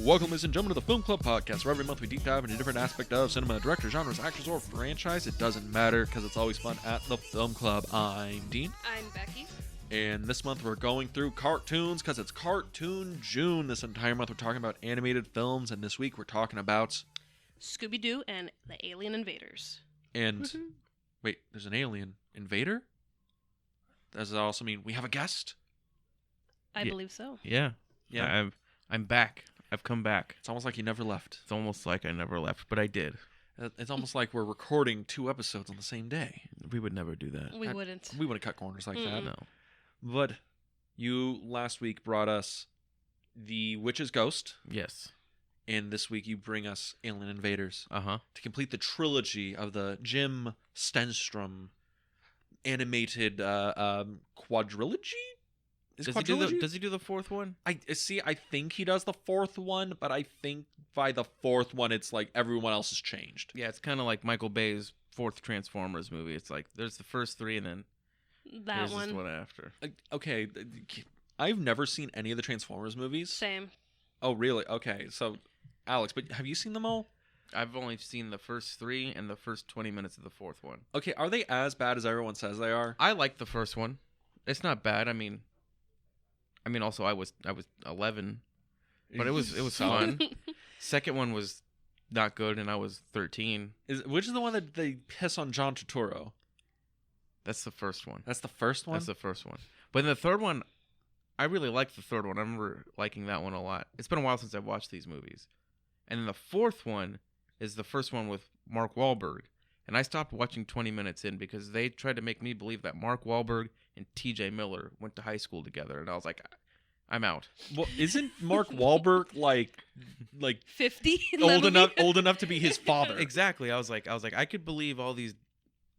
Welcome, ladies and gentlemen, to the Film Club Podcast, where every month we deep dive into a different aspect of cinema, director, genres, actors, or franchise. It doesn't matter, because it's always fun at the Film Club. I'm Dean. I'm Becky. And this month we're going through cartoons, because it's Cartoon June. This entire month we're talking about animated films, and this week we're talking about... Scooby-Doo and the Alien Invaders. And... Wait, there's an alien invader? Does that also mean we have a guest? I believe so. Yeah. I'm back. I've come back. It's almost like you never left. It's almost like I never left, but I did. It's almost like we're recording 2 episodes on the same day. We would never do that. We wouldn't. We wouldn't cut corners like that. No. But you last week brought us The Witch's Ghost, Yes. and this week you bring us Alien Invaders Uh-huh. to complete the trilogy of the Jim Stenstrom animated quadrilogy? Does he do the fourth one? I think he does the 4th one, but I think by the 4th one it's like everyone else has changed. Yeah, it's kind of like Michael Bay's fourth Transformers movie. It's like there's the first 3 and then That there's one. this one after. Okay, I've never seen any of the Transformers movies. Same. Oh, really? Okay, so Alex, but have you seen them all? I've only seen the first 3 and the first 20 minutes of the fourth one. Okay, are they as bad as everyone says they are? I like the first one. It's not bad. I mean, also I was 11, but it was fun. Second one was not good, and I was 13. Which is the one that they piss on John Turturro? That's the first one. That's the first one? That's the first one. But in the third one, I really liked the third one. I remember liking that one a lot. It's been a while since I've watched these movies. And then the fourth one is the first one with Mark Wahlberg. And I stopped watching 20 minutes in because they tried to make me believe that Mark Wahlberg and T.J. Miller went to high school together. And I was like, I'm out. Well, isn't Mark Wahlberg like 50? old enough to be his father? Exactly. I was like, I could believe all these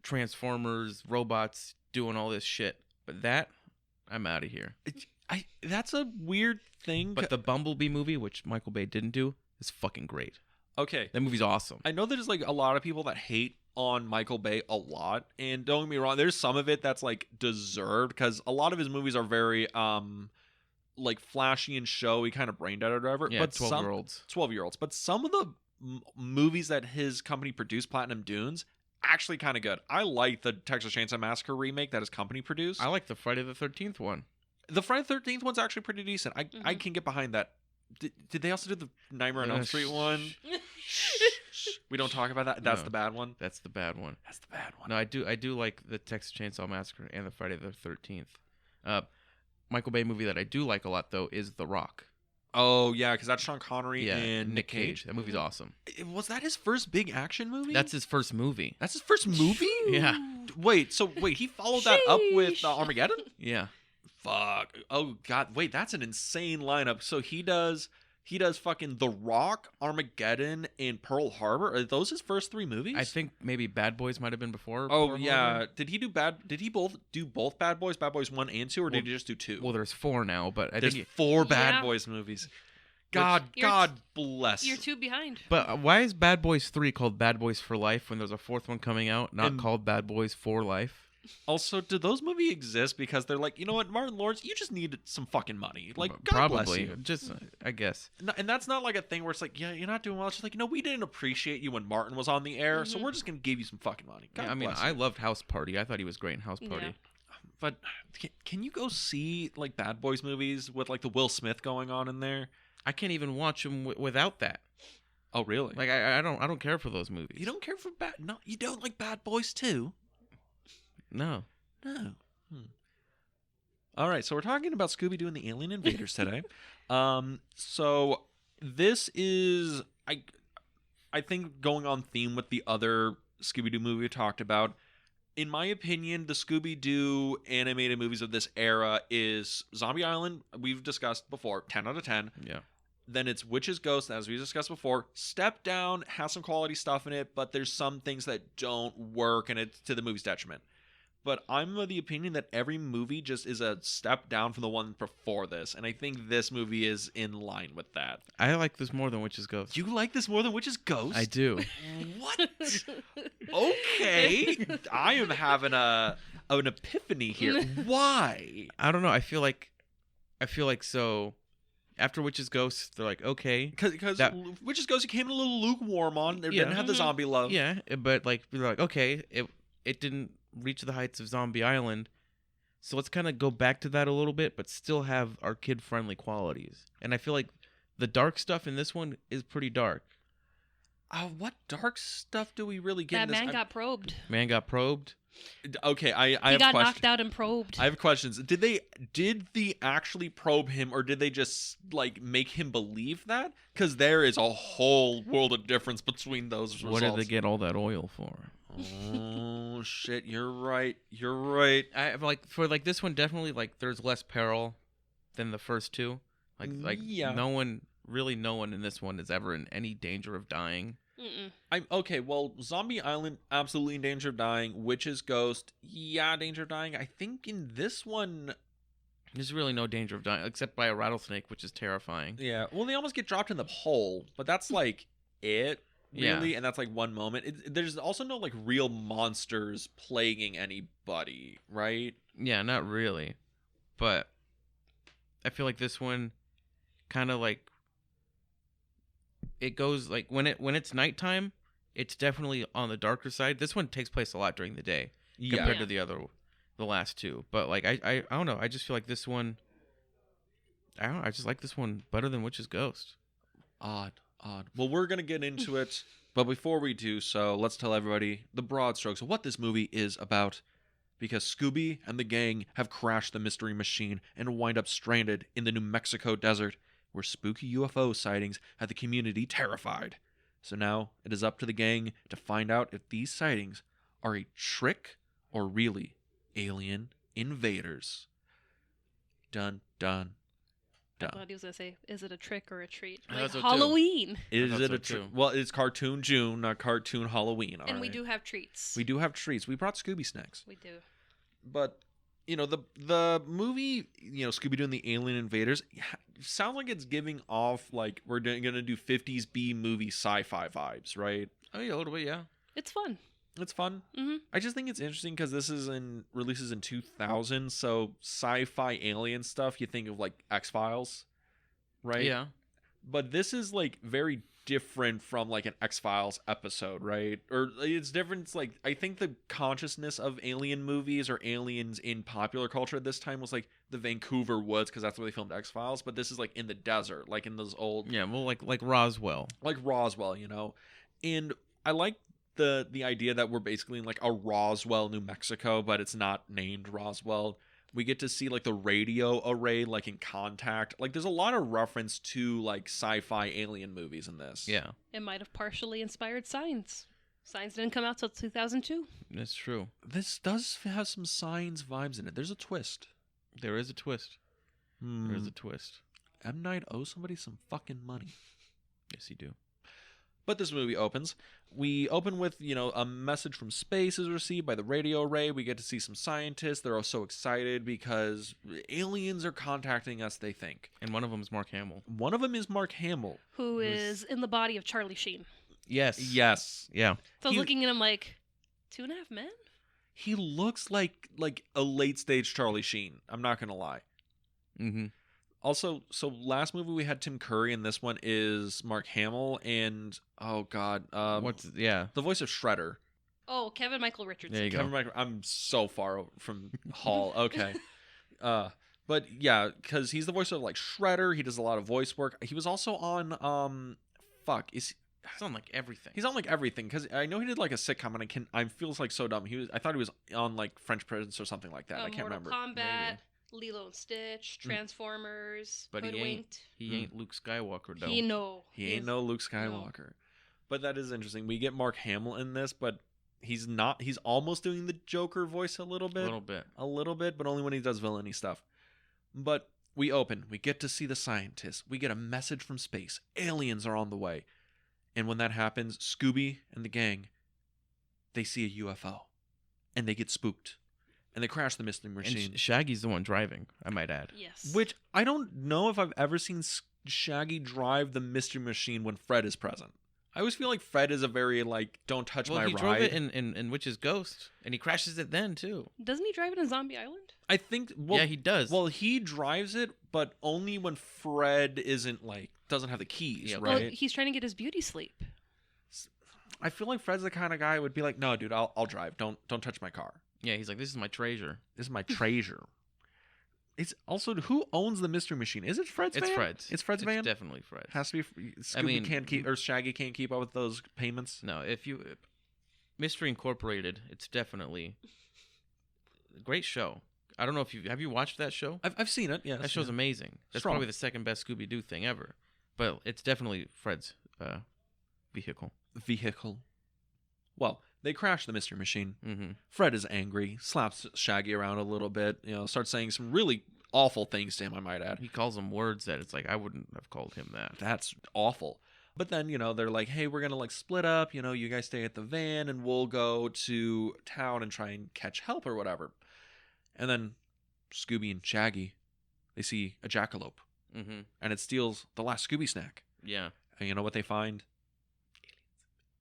Transformers, robots doing all this shit. But that, I'm out of here. That's a weird thing. But the Bumblebee movie, which Michael Bay didn't do, is fucking great. Okay. That movie's awesome. I know there's like a lot of people that hate on Michael Bay a lot, and don't get me wrong, there's some of it that's like deserved, because a lot of his movies are very like flashy and showy, kind of brain dead or whatever. Yeah, but 12-year-olds. 12-year-olds. But some of the movies that his company produced, Platinum Dunes, actually kind of good. I like the Texas Chainsaw Massacre remake that his company produced. I like the Friday the 13th one. The Friday the 13th one's actually pretty decent. I can get behind that. Did they also do the Nightmare on Elm Street one? We don't talk about that. That's No. the bad one. That's the bad one. That's the bad one. No, I do like the Texas Chainsaw Massacre and the Friday the 13th. Michael Bay movie that I do like a lot though is The Rock. Oh yeah, because that's Sean Connery and Nick Cage. That movie's awesome. Was that his first big action movie? That's his first movie. That's his first movie? Yeah. Wait, he followed that up with Armageddon? Yeah. Fuck. Oh god. Wait, that's an insane lineup. So he does fucking The Rock, Armageddon, and Pearl Harbor. Are those his first 3 movies? I think maybe Bad Boys might have been before. Oh Pearl yeah. Harbor. Did he do both Bad Boys 1 and 2, or did he just do 2? Well, there's 4 now, but there's think 4 Bad Yeah. Boys movies. God bless. You're 2 behind. But why is Bad Boys 3 called Bad Boys for Life when there's a 4th one coming out, not called Bad Boys for Life? Also, do those movies exist because they're like, you know what, Martin Lawrence, you just need some fucking money. Like, God bless Probably. you. Just, I guess. And that's not like a thing where it's like, yeah, you're not doing well. It's just like, we didn't appreciate you when Martin was on the air, so we're just going to give you some fucking money. God Yeah, I mean, bless I you. loved House Party. I thought he was great in House Party. Yeah. But can you go see, like, Bad Boys movies with, like, the Will Smith going on in there? I can't even watch them without that. Oh, really? Like, I don't care for those movies. You don't care for No, you don't like Bad Boys 2? No. No. All right, so we're talking about Scooby-Doo and the Alien Invaders today. So this is, I think, going on theme with the other Scooby-Doo movie we talked about. In my opinion, the Scooby-Doo animated movies of this era is Zombie Island, we've discussed before, 10 out of 10. Yeah. Then it's Witch's Ghost, as we discussed before. Step Down has some quality stuff in it, but there's some things that don't work, and it's to the movie's detriment. But I'm of the opinion that every movie just is a step down from the one before this, and I think this movie is in line with that. I like this more than Witch's Ghost. You like this more than Witch's Ghost? I do. What? Okay. I am having an epiphany here. Why? I don't know. I feel like so after Witch's Ghost, they're like, okay, Because That- Witch's Ghost, you came in a little lukewarm on. They Yeah. didn't have the Mhm. zombie love. yeah, but like they're like, okay, it didn't reach the heights of Zombie Island, so let's kind of go back to that a little bit, but still have our kid-friendly qualities. And I feel like the dark stuff in this one is pretty dark. What dark stuff do we really get That in this? man got probed. Man got probed. Okay, I He have got questions. knocked out and probed. I have questions. Did they actually probe him, or did they just like make him believe that? Because there is a whole world of difference between those results. What did they get all that oil for? Oh shit! You're right. You're right. I like for like this one definitely like there's less peril than the first two. Like Yeah. no one in this one is ever in any danger of dying. Mm-mm. I'm okay. Well, Zombie Island, absolutely in danger of dying. Witch's Ghost, yeah, danger of dying. I think in this one, There's really no danger of dying except by a rattlesnake, which is terrifying. yeah. Well, they almost get dropped in the hole, but that's like it, Yeah. really, and that's like one moment. There's also no like real monsters plaguing anybody, right? Yeah, not really. But I feel like this one kind of like it goes like when it's nighttime, it's definitely on the darker side. This one takes place a lot during the day Yeah. compared to the last two. But like I don't know, I just feel like this one I just like this one better than Witch's Ghost. Odd. Well, we're gonna get into it, but before we do so, let's tell everybody the broad strokes of what this movie is about. Because Scooby and the gang have crashed the mystery machine and wind up stranded in the New Mexico desert, where spooky UFO sightings had the community terrified. So now it is up to the gang to find out if these sightings are a trick or really alien invaders. Dun dun I dun. thought he was gonna say, "Is it a trick or a treat?" I Like thought so, too. Halloween, Is thought it so, a trick? too. Well, it's cartoon June, not cartoon Halloween. and we alright? do have treats. We do have treats. We brought Scooby snacks. We do. But the movie, Scooby-Doo and the Alien Invaders, sounds like it's giving off like we're gonna do 50s B movie sci-fi vibes, right? Oh yeah, a little bit, yeah. It's fun. It's fun. Mm-hmm. I just think it's interesting because this is releases in 2000, so sci-fi alien stuff. You think of like X-Files, right? Yeah. But this is like very different from like an X-Files episode, right? Or it's different. It's like I think the consciousness of alien movies or aliens in popular culture at this time was like the Vancouver woods because that's where they filmed X-Files. But this is like in the desert, like in those old, Yeah, well like Roswell. like Roswell, And I like the idea that we're basically in like a Roswell, New Mexico, but it's not named Roswell. We get to see like the radio array, like in Contact. Like there's a lot of reference to like sci-fi alien movies in this. Yeah, It might have partially inspired Signs. Signs didn't come out till 2002. that's true. This does have some Signs vibes in it. There's a twist. There is a twist. There is a twist. M. Night owes somebody some fucking money. Yes, you do. But this movie opens. We open with, a message from space is received by the radio array. We get to see some scientists. They're all so excited because aliens are contacting us, they think. And one of them is Mark Hamill. One of them is Mark Hamill. Who is in the body of Charlie Sheen. Yes. Yes. Yeah. So I was He- looking at him like, 2.5 Men? He looks like a late stage Charlie Sheen. I'm not going to lie. Mm-hmm. Also, so last movie we had Tim Curry, and this one is Mark Hamill, and oh god, Yeah. the voice of Shredder. Oh, Kevin Michael Richardson. There you go. Kevin Michael, I'm so far from Hall. Okay, but yeah, because he's the voice of like Shredder. He does a lot of voice work. He was also on It's on like everything. he's on like everything because I know he did like a sitcom, and I feels like so dumb. I thought he was on like French Prince or something like that. I can't Mortal remember. Kombat, Lilo and Stitch, Transformers, But he ain't- Hoodwinked. He ain't Luke Skywalker though. He He ain't no Luke Skywalker. But that is interesting. We get Mark Hamill in this, but he's not. He's almost doing the Joker voice a little bit. A little bit, but only when he does villainy stuff. But we open. We get to see the scientists. We get a message from space. Aliens are on the way. And when that happens, Scooby and the gang, they see a UFO. And they get spooked. And they crash the mystery machine. And Shaggy's the one driving, I might add. Yes. Which I don't know if I've ever seen Shaggy drive the mystery machine when Fred is present. I always feel like Fred is a very like don't touch Well, my he ride. drove it in Witch's Ghost, and he crashes it then too. Doesn't he drive it in Zombie Island? I think. Well, Yeah, he does. Well, he drives it, but only when Fred isn't like doesn't have the keys, Yeah, right? Well, he's trying to get his beauty sleep. I feel like Fred's the kind of guy who would be like, "No, dude, I'll drive. Don't touch my car. Yeah, he's like, this is my treasure. This is my treasure." It's also who owns the mystery machine? Is it Fred's It's van? Fred's. It's Fred's van. Definitely Fred's. Has to be. Scooby I mean- can't keep or Shaggy can't keep up with those payments. No, if you Mystery Incorporated, it's definitely a great show. I don't know if you watched that show. I've seen it. Yeah, That show's amazing. That's Strong. probably the second best Scooby-Doo thing ever. But it's definitely Fred's vehicle. vehicle. Well, they crash the mystery machine. Mm-hmm. Fred is angry, slaps Shaggy around a little bit. Starts saying some really awful things to him. I might add. He calls them words that it's like I wouldn't have called him that. That's awful. But then, they're like, hey, we're going to like split up. You guys stay at the van and we'll go to town and try and catch help or whatever. And then Scooby and Shaggy, they see a jackalope Mm-hmm. and it steals the last Scooby snack. Yeah. And you know what they find?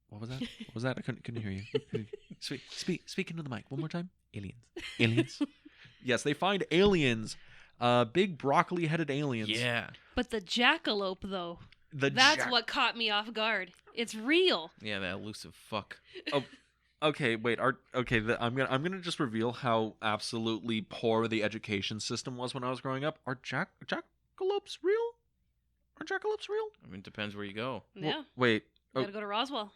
What was that? What was that? I couldn't hear you. Speak into the mic one more time. Aliens. Aliens. Yes, they find aliens. Big broccoli-headed aliens. Yeah. But the jackalope, though, That's that's what caught me off guard. It's real. Yeah, that elusive fuck. Okay, wait. I'm gonna just reveal how absolutely poor the education system was when I was growing up. Are jackalopes real? Are jackalopes real? I mean, it depends where you go. Yeah. Wait. Gotta go to Roswell.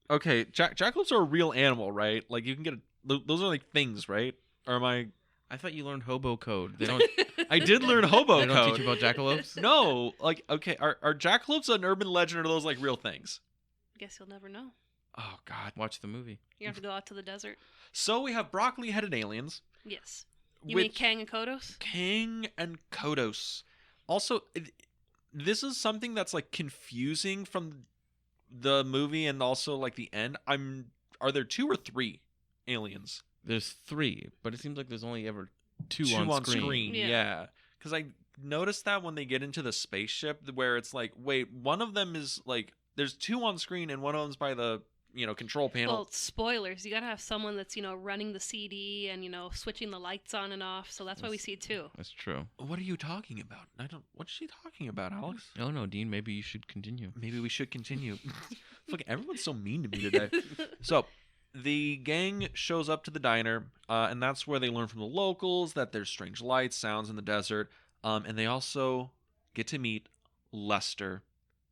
Jackalopes are a real animal, right? Like you can get those are like things, right? Or am I? I thought you learned hobo code. They don't. I did learn hobo They don't code. teach you about jackalopes. No, like okay, are jackalopes an urban legend or are those like real things? Guess you'll never know. Oh God. Watch the movie. You have to go out to the desert. So we have broccoli-headed aliens. Yes. You mean which- Kang and Kodos? Kang and Kodos. Also, this is something that's like confusing from the movie and also like the end. Are there 2 or 3 aliens? There's 3, but it seems like there's only ever 2 Two on screen. Yeah. Because I noticed that when they get into the spaceship, where it's like, wait, one of them is like, there's 2 on screen and one of them's by the control panel. Well, spoilers. You gotta have someone that's, running the CD and, switching the lights on and off. So that's why we see 2. That's true. What are you talking about? What's she talking about, Alex? Oh no, Dean. Maybe you should continue. Maybe we should continue. Look, everyone's so mean to me today. So, the gang shows up to the diner, and that's where they learn from the locals that there's strange lights, sounds in the desert, and they also get to meet Lester,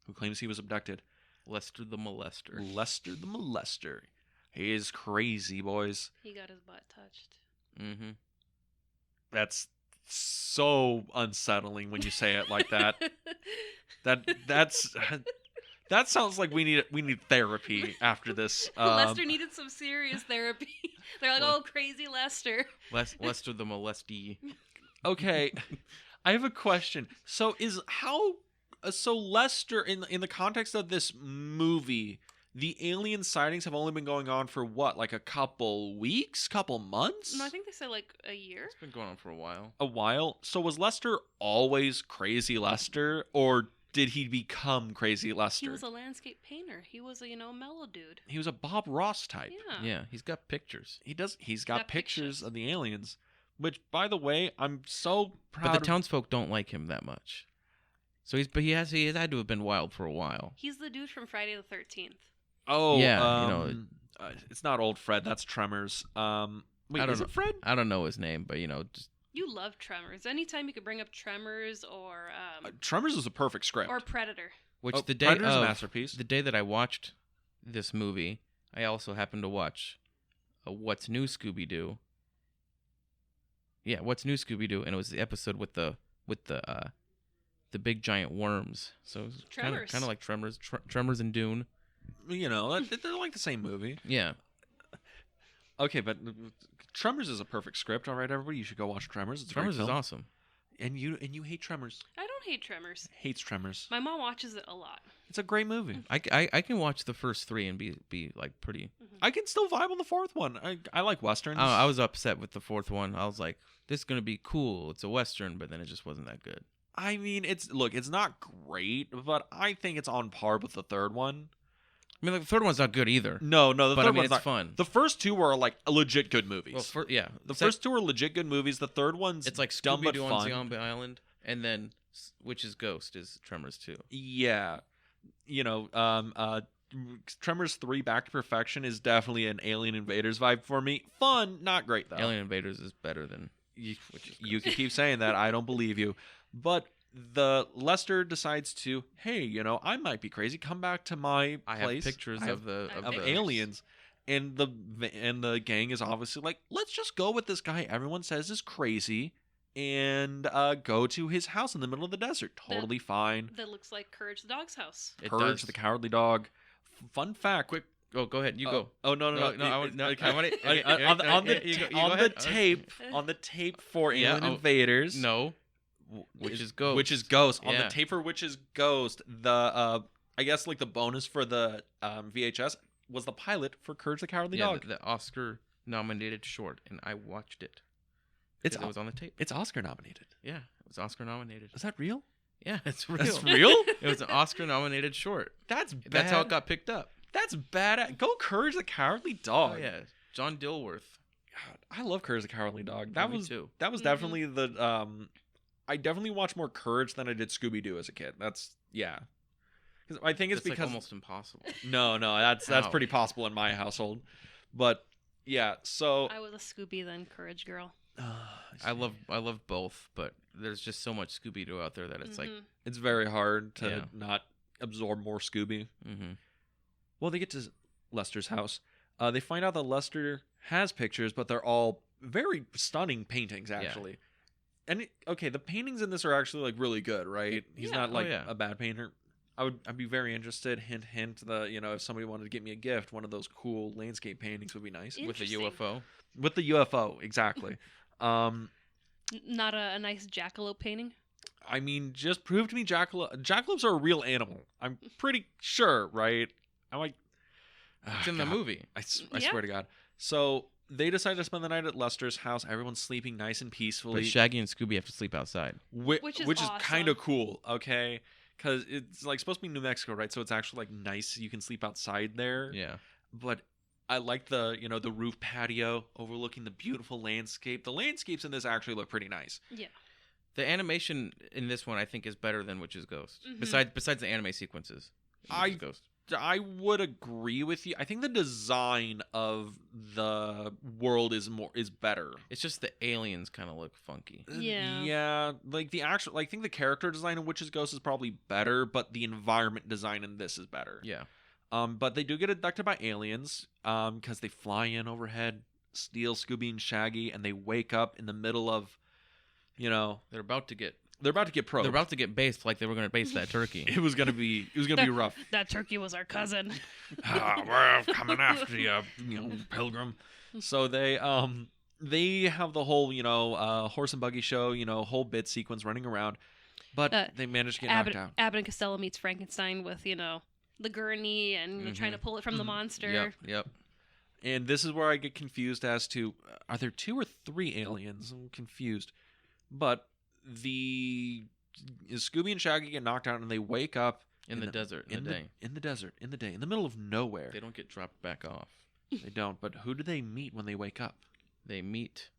who claims he was abducted. Lester the molester. Lester the molester. He is crazy, boys. He got his butt touched. Mm-hmm. That's so unsettling when you say it like that. That sounds like we need therapy after this. Lester needed some serious therapy. They're like, oh, crazy Lester. Lester the molestee. Okay, I have a question. So Lester in the context of this movie, the alien sightings have only been going on for what, like a couple weeks, couple months? No, I think they said like a year. It's been going on for a while. A while. So was Lester always crazy Lester, or did he become crazy Lester? He was a landscape painter. He was a, mellow dude. He was a Bob Ross type. Yeah. Yeah, he's got pictures. He's got got pictures pictures. of the aliens, which, by the way, I'm so proud But the of. townsfolk don't like him that much. So he has had to have been wild for a while. He's the dude from Friday the 13th. Oh, Yeah, it's not old Fred. That's Tremors. Wait, I don't is know. it Fred? I don't know his name, but just You love Tremors. Anytime you could bring up Tremors or Tremors is a perfect script. or Predator. which the day Predator's a of masterpiece. the day that I watched this movie, I also happened to watch What's New Scooby-Doo. Yeah, What's New Scooby-Doo, and it was the episode with the big giant worms. So it was kind Tremors. of like Tremors and Dune. They're like the same movie. Yeah. Okay, but Tremors is a perfect script. All right, everybody, you should go watch Tremors. It's a Tremors great is film. awesome. And you hate Tremors. I don't hate Tremors. Hates Tremors. My mom watches it a lot. It's a great movie. I can watch the first 3 and be like pretty. I can still vibe on the 4th one. I like westerns. I was upset with the 4th one. I was like, this is gonna be cool. It's a western, but then it just wasn't that good. I mean, it's not great, but I think it's on par with the third one. I mean, like, the third one's not good either. No, the But third I mean, one's it's not fun. The first two were like legit good movies. Well, yeah. The first two are legit good movies. The third one's It's like dumb but Scooby-Doo fun. on Zombie Island, and then Witch's Ghost is Tremors 2. Yeah, Tremors 3 Back to Perfection is definitely an Alien Invaders vibe for me. Fun, not great though. Alien Invaders is better than Witch's You Ghost. can keep saying that. I don't believe you. But the Lester decides to, hey, I might be crazy. Come back to my I place. have pictures I have- of the I have of pictures. aliens. And the gang is obviously like, let's just go with this guy everyone says is crazy and go to his house in the middle of the desert. Totally fine. That looks like Courage the Dog's house. It Purge does. the Cowardly Dog. Fun fact. Quick. Oh, go ahead. You go. Oh no! I want it. On the You go on the ahead. tape on the tape for Yeah, Alien Invaders. No. Witch's Ghost. Witch's Ghost on Yeah. the tape for Witch's Ghost. The I guess like the bonus for the VHS was the pilot for Courage the Cowardly Yeah, Dog. the Oscar-nominated short, and I watched it. It's It was on the tape. It's Oscar nominated. Yeah, it was Oscar-nominated. Is that real? Yeah, it's real. That's real. It was an Oscar-nominated short. That's bad. That's how it got picked up. That's bad. Go Courage the Cowardly Dog. Oh yeah, John Dilworth. God, I love Courage the Cowardly Dog. Me That was too. Mhm. definitely the I definitely watched more Courage than I did Scooby-Doo as a kid. That's yeah. 'Cause I think it's It's like because almost impossible. no, that's How? pretty possible in my household. But yeah, so I was a Scooby then Courage girl. I love both, but there's just so much Scooby-Doo out there that it's like, Mhm. it's very hard to Yeah. not absorb more Scooby. mm-hmm. Well, they get to Lester's house. They find out that Lester has pictures, but they're all very stunning paintings, actually. And okay, the paintings in this are actually like really good, right? He's Yeah. not Oh, like yeah. a bad painter. I'd be very interested. Hint, hint. If somebody wanted to get me a gift, one of those cool landscape paintings would be nice Yeah. with a Interesting. UFO. with the UFO. Exactly. Not a nice jackalope painting. I mean, just prove to me jackalopes are a real animal. I'm pretty sure, right? I'm like, It's in the movie. I Yeah. swear to God. So they decide to spend the night at Lester's house. Everyone's sleeping nice and peacefully, But Shaggy and Scooby have to sleep outside. Which is kind of awesome. cool. Okay, because it's like supposed to be New Mexico, right? So it's actually like nice. You can sleep outside there. Yeah. But I like the the roof patio overlooking the beautiful landscape. The landscapes in this actually look pretty nice. Yeah. The animation in this one, I think, is better than Witch's Ghost. Mhm. Besides the anime sequences. in I- Witch's Ghost. I would agree with you. I think the design of the world is better. It's just the aliens kind of look funky. Yeah. Yeah, like the actual, I think the character design in Witch's Ghost is probably better, but the environment design in this is better. Yeah. But they do get abducted by aliens, because they fly in overhead, steal Scooby and Shaggy, and they wake up in the middle of, They're about to get probed. They're about to get based like they were going to base that turkey. It was gonna be rough. That turkey was our cousin. We're coming after you, pilgrim. So they have the whole horse and buggy show, whole bit sequence running around, but they managed to get knocked out. Abbott and Costello meets Frankenstein with the gurney and trying to pull it from the monster. Yep. And this is where I get confused as to, are there 2 or 3 aliens? I'm confused. But Scooby and Shaggy get knocked out and they wake up In the desert, in the day. In the desert, in the day, in the middle of nowhere. They don't get dropped back off. They don't. But who do they meet when they wake up? They meet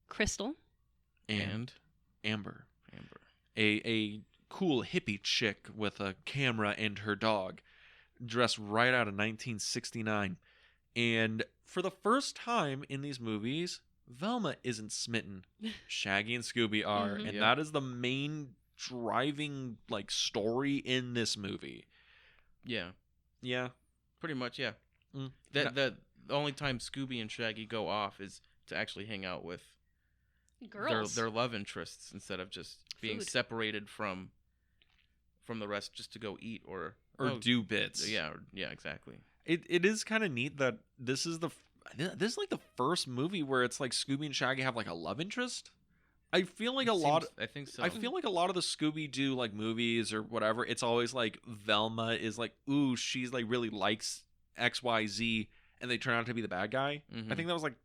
Crystal. And Amber. Amber. A cool hippie chick with a camera and her dog, dressed right out of 1969. And for the first time in these movies, Velma isn't smitten. Shaggy and Scooby are. Mhm. And Yep. that is the main driving story in this movie. Yeah. Yeah. Pretty much, yeah. Mm. The only time Scooby and Shaggy go off is to actually hang out with Girls. their love interests instead of just being Food. separated from the rest just to go eat or do bits. Yeah, exactly. It is kind of neat that this is like the first movie where it's like Scooby and Shaggy have like a love interest. I feel like I think so. I feel like a lot of the Scooby-Doo like movies or whatever, it's always like Velma is like, ooh, she's like really likes XYZ, and they turn out to be the bad guy. Mhm. I think that was like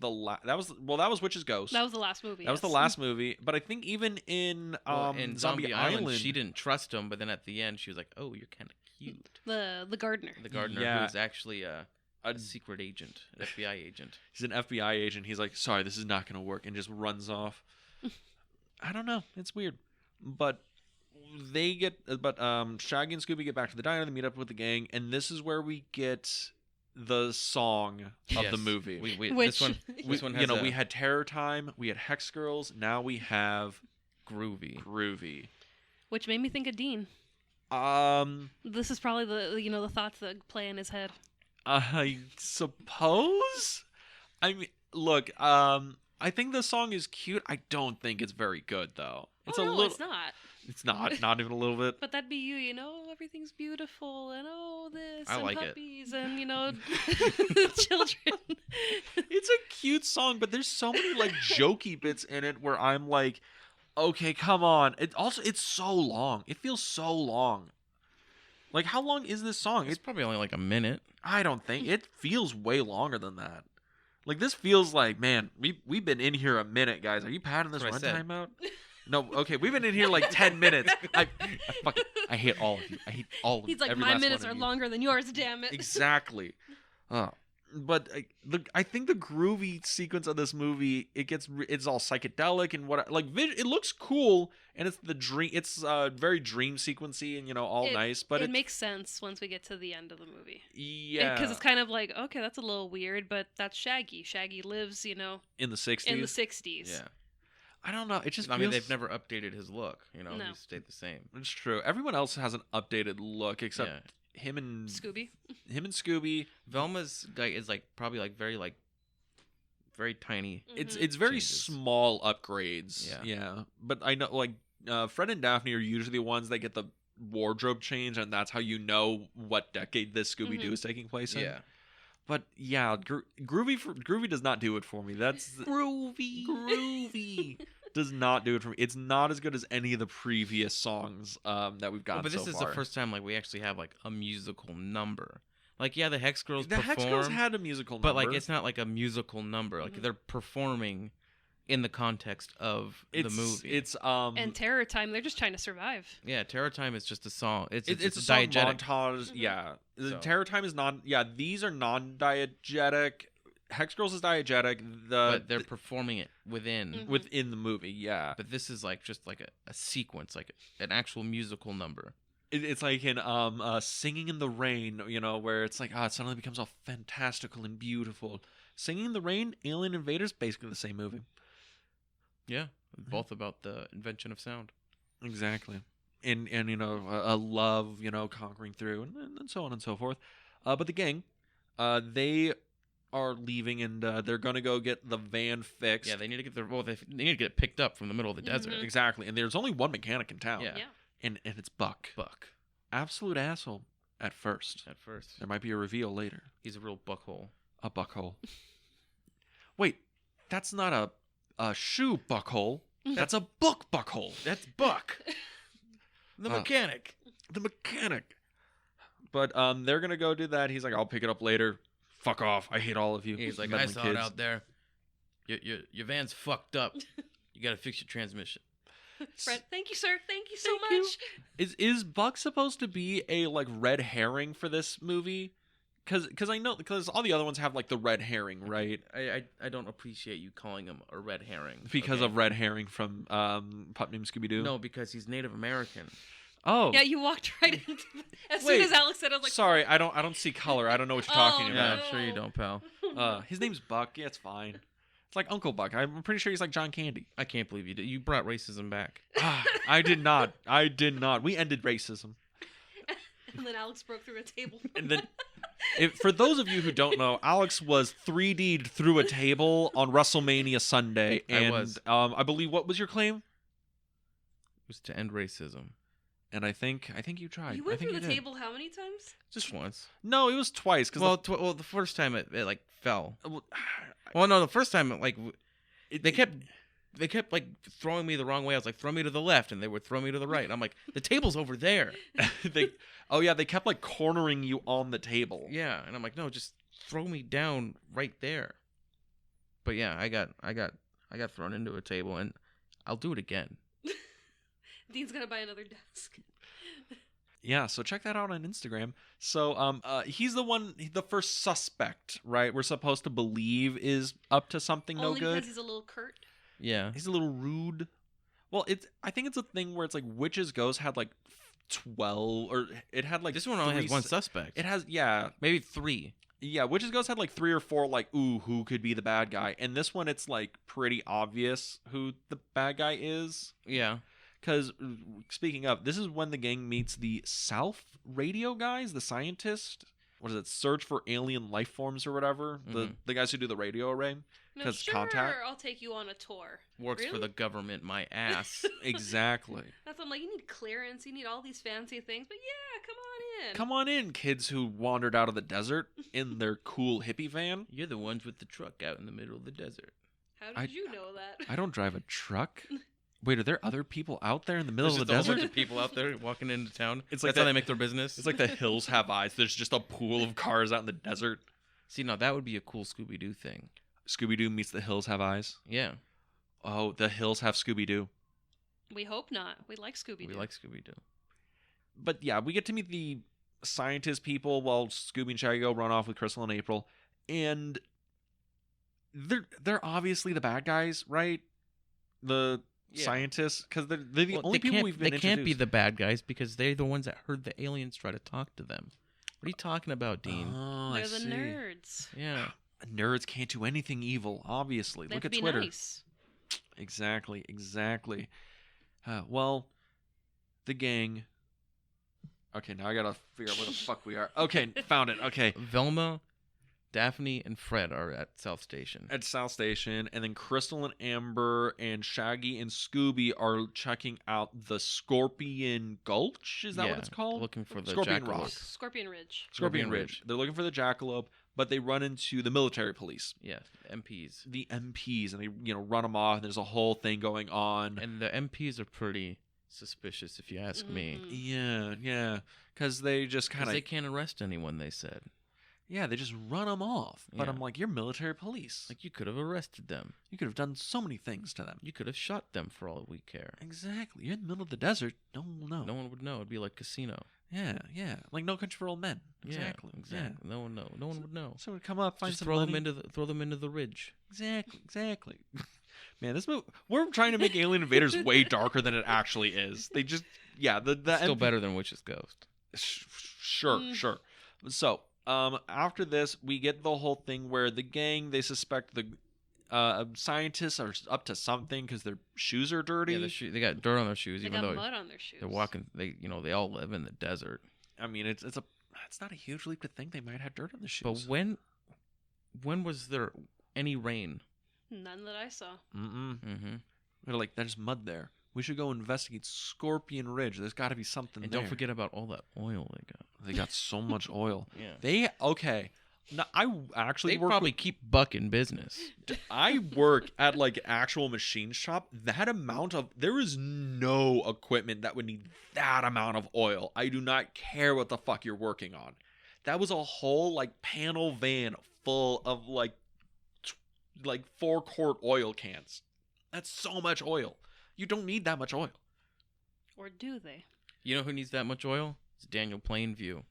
that was Witch's Ghost. That was the last movie. That was the yes. last movie, but I think even in in Zombie Island, she didn't trust him, but then at the end she was like, "Oh, you're kind of cute." The gardener. The gardener, Yeah. who's actually a secret agent, an FBI agent. he's an FBI agent. He's like, "Sorry, this is not going to work," and just runs off. I don't know. It's weird, but Shaggy and Scooby get back to the diner. They meet up with the gang, and this is where we get the song of the Yes. movie. Which- This one has we had Terror Time, we had Hex Girls, now we have groovy. Groovy. Which made me think of Dean. This is probably the thoughts that play in his head. I suppose. I mean, look. I think the song is cute. I don't think it's very good though. It's oh, a no, little. it's not. It's not even a little bit. But that'd be you know, everything's beautiful and this I and like it. puppies and children. It's a cute song, but there's so many like jokey bits in it where I'm like, okay, come on. It's so long. It feels so long. Like, how long is this song? It's probably only like a minute. I don't think it feels way longer than that. Like, this feels like, man, we've been in here a minute, guys. Are you padding this That's what I runtime said. out? No, okay, we've been in here like 10 minutes. I hate all of you. I hate all of you. He's like, every my last minutes one are of you. longer than yours, damn it. Exactly. But I think the groovy sequence of this movie, it's all psychedelic and it looks cool, and it's very dream sequency and all nice, but it makes sense once we get to the end of the movie. Yeah, Because it's kind of like, okay, that's a little weird, but that's Shaggy. Shaggy lives, in the 60s. in the 60s. Yeah. I don't know. It just I mean, feels- they've never updated his look. No. He's stayed the same. It's true. Everyone else has an updated look except Yeah. him and Scooby. Velma's is probably very tiny. It's very Changes. small upgrades. Yeah. Yeah. But I know Fred and Daphne are usually the ones that get the wardrobe change, and that's how you know what decade this Scooby-Doo Mhm. is taking place in. Yeah. But yeah, Groovy does not do it for me. That's Groovy does not do it for me. It's not as good as any of the previous songs that we've gotten. But this so is far. the first time we actually have a musical number. The Hex Girls The perform, Hex Girls had a musical number, but it's not like a musical number. They're performing in the context of the movie. It's And Terror Time, they're just trying to survive. Yeah, Terror Time is just a song. It's a a song diegetic. montage. Mhm. Yeah, the So- Terror Time is non. Yeah, these are non-diegetic. Hex Girls is diegetic. But they're performing it within. Mhm. within the movie. Yeah, But this is just a sequence, an actual musical number. it's like in Singing in the Rain. Where it's like it suddenly becomes all fantastical and beautiful. Singing in the Rain, Alien Invaders, basically the same movie. Yeah, both about the invention of sound. Exactly. And a love, conquering through, and so on and so forth. But the gang, they are leaving, and they're gonna go get the van fixed. Yeah, they need to get they need to get it picked up from the middle of the desert. Mhm. Exactly. And there's only one mechanic in town. Yeah. Yeah. And it's Buck. Buck Absolute asshole at first. at first. There might be a reveal later. He's a real buckhole. A buckhole. Wait, that's not a shoe buckhole. That's a book buckhole. That's Buck, the mechanic. The mechanic. But they're gonna go do that. He's like, I'll pick it up later. Fuck off. I hate all of you. He's like, I meddling saw it out there. Your van's fucked up. You gotta fix your transmission. Fred, thank you, sir. Thank you so Thank you. much. Is Buck supposed to be a red herring for this movie? Because I know all the other ones have the red herring, right? I don't appreciate you calling him a red herring Because okay? of Red Herring from Pup Named Scooby-Doo? No, because he's Native American. Oh. Yeah, you walked right into as Wait. soon as Alex said it, I was like, Sorry, I don't see color. I don't know what you're talking Oh, Yeah, about. I'm sure you don't, pal. His name's Buck. Yeah, it's fine. It's like Uncle Buck. I'm pretty sure he's like John Candy. I can't believe you did. You brought racism back. I did not. I did not. We ended racism. And then Alex broke through a table. And then, for those of you who don't know, Alex was 3D'd through a table on WrestleMania Sunday. I And was. I believe, what was your claim? It was to end racism. And I think you tried. You I went think through the did. table how many times? Just once. No, it was twice. Cause Well, the first time it fell. well, Well, no, the first time it- they kept throwing me the wrong way. I was like, throw me to the left, and they would throw me to the right. And I'm like, the table's over there. they kept cornering you on the table. Yeah, and I'm like, no, just throw me down right there. But yeah, I got thrown into a table, and I'll do it again. Dean's gonna buy another desk. Yeah, so check that out on Instagram. So he's the first suspect, right? We're supposed to believe is up to something no Only good. because he's a little curt. Yeah. He's a little rude. Well, I think it's a thing where it's like Witch's Ghost had like 12, or it had like This one only has one suspect. It has, yeah. Maybe 3. Yeah, Witch's Ghost had like 3 or 4, like, ooh, who could be the bad guy? And this one, it's like pretty obvious who the bad guy is. Yeah. Because, speaking of, this is when the gang meets the South Radio guys, the scientist. What is it? Search for alien life forms or whatever. The guys who do the radio array. No, 'Cause sure, contact. I'll take you on a tour. Works for Really? the government, my ass. Exactly. That's I'm like, you need clearance, you need all these fancy things, but yeah, come on in. Come on in, kids who wandered out of the desert in their cool hippie van. You're the ones with the truck out in the middle of the desert. How did you know that? I don't drive a truck. Wait, are there other people out there in the middle There's of the just a whole desert? bunch of people out there walking into town. It's That's like how that- they make their business. It's like the hills have eyes. There's just a pool of cars out in the desert. See, now that would be a cool Scooby-Doo thing. Scooby-Doo meets the hills have eyes. Yeah. Oh, the hills have Scooby-Doo. We hope not. We like Scooby-Doo. We like Scooby-Doo. But yeah, we get to meet the scientist people while Scooby and Shaggy go run off with Crystal and April. And they're obviously the bad guys, right? The Yeah. scientists, because they're the Well, only they people can't- we've been They can't be introduced. the bad guys because they're the ones that heard the aliens try to talk to them. What are you talking about, Dean? Oh, They're I the see. nerds. Yeah. Nerds can't do anything evil, obviously. They Look have at to be Twitter. nice. Exactly. Well, the gang. Okay, now I gotta figure out where the fuck we are. Okay, found it. Okay. Velma, Daphne, and Fred are at South Station. At South Station, and then Crystal and Amber and Shaggy and Scooby are checking out the Scorpion Gulch. Is that what it's called? Looking for the Scorpion jackalope. Rock. Scorpion Ridge. Scorpion Ridge. They're looking for the jackalope, but they run into the military police, Yeah, MPs. the MPs, and they run them off. And there's a whole thing going on. And the MPs are pretty suspicious, if you ask me. Mhm. Yeah, because they just kind Because of they can't arrest anyone, they said. Yeah, they just run them off. But Yeah. I'm like, you're military police. Like, you could have arrested them. You could have done so many things to them. You could have shot them for all we care. Exactly. You're in the middle of the desert. No one will know. No one would know. It'd be like Casino. Yeah. Like No Country for Old Men. Exactly. Yeah, exactly. No one know. No one would know. So we come up, find Just some throw money. them into the ridge. Exactly. Man, this movie, we're trying to make Alien Invaders way darker than it actually is. They just, the Still better than Witch's Ghost. Sure. So, after this, we get the whole thing where the gang, they suspect the scientists are up to something because their shoes are dirty. Yeah, they got dirt on their shoes, They even got though mud on their shoes. they're walking. They all live in the desert. I mean, it's not a huge leap to think they might have dirt on their shoes. But when was there any rain? None that I saw. Mm-hmm. They're like, there's mud there. We should go investigate Scorpion Ridge. There's got to be something And there. don't forget about all that oil they got. They got so much oil. Yeah. Now, I actually They work probably keep Buck in business. I work at like actual machine shop. There is no equipment that would need that amount of oil. I do not care what the fuck you're working on. That was a whole like panel van full of like 4-quart oil cans. That's so much oil. You don't need that much oil. Or do they? You know who needs that much oil? It's Daniel Plainview.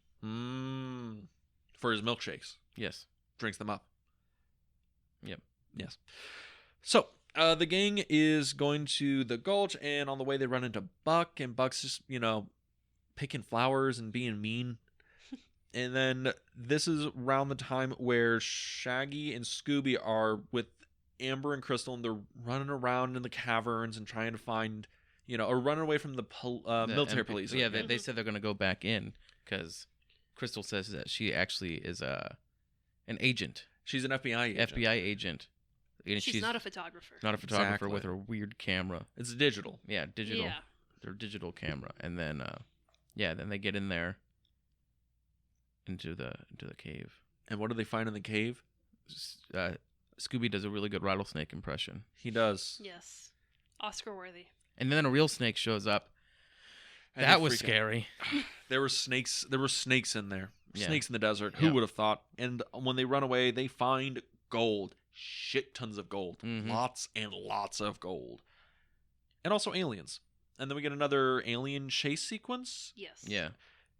For his milkshakes. Yes. Drinks them up. Yep. Yes. So, the gang is going to the gulch, and on the way they run into Buck, and Buck's just, picking flowers and being mean. And then this is around the time where Shaggy and Scooby are with Amber and Crystal, and they're running around in the caverns and trying to find, or running away from the military police. Yeah, they said they're going to go back in because Crystal says that she actually is an agent. She's an FBI agent. FBI agent. And She's not a photographer. Not a photographer Exactly. with her weird camera. It's digital. Yeah, digital. Yeah. Their digital camera. And then then they get in there into the cave. And what do they find in the cave? Scooby does a really good rattlesnake impression. He does. Yes. Oscar worthy. And then a real snake shows up. And That they was freak out. scary. There were snakes in there. Yeah. Snakes in the desert. Who Yeah. would have thought? And when they run away, they find gold. shit tons of gold. Mhm. Lots and lots of gold. And also aliens. And then we get another alien chase sequence. Yes. Yeah.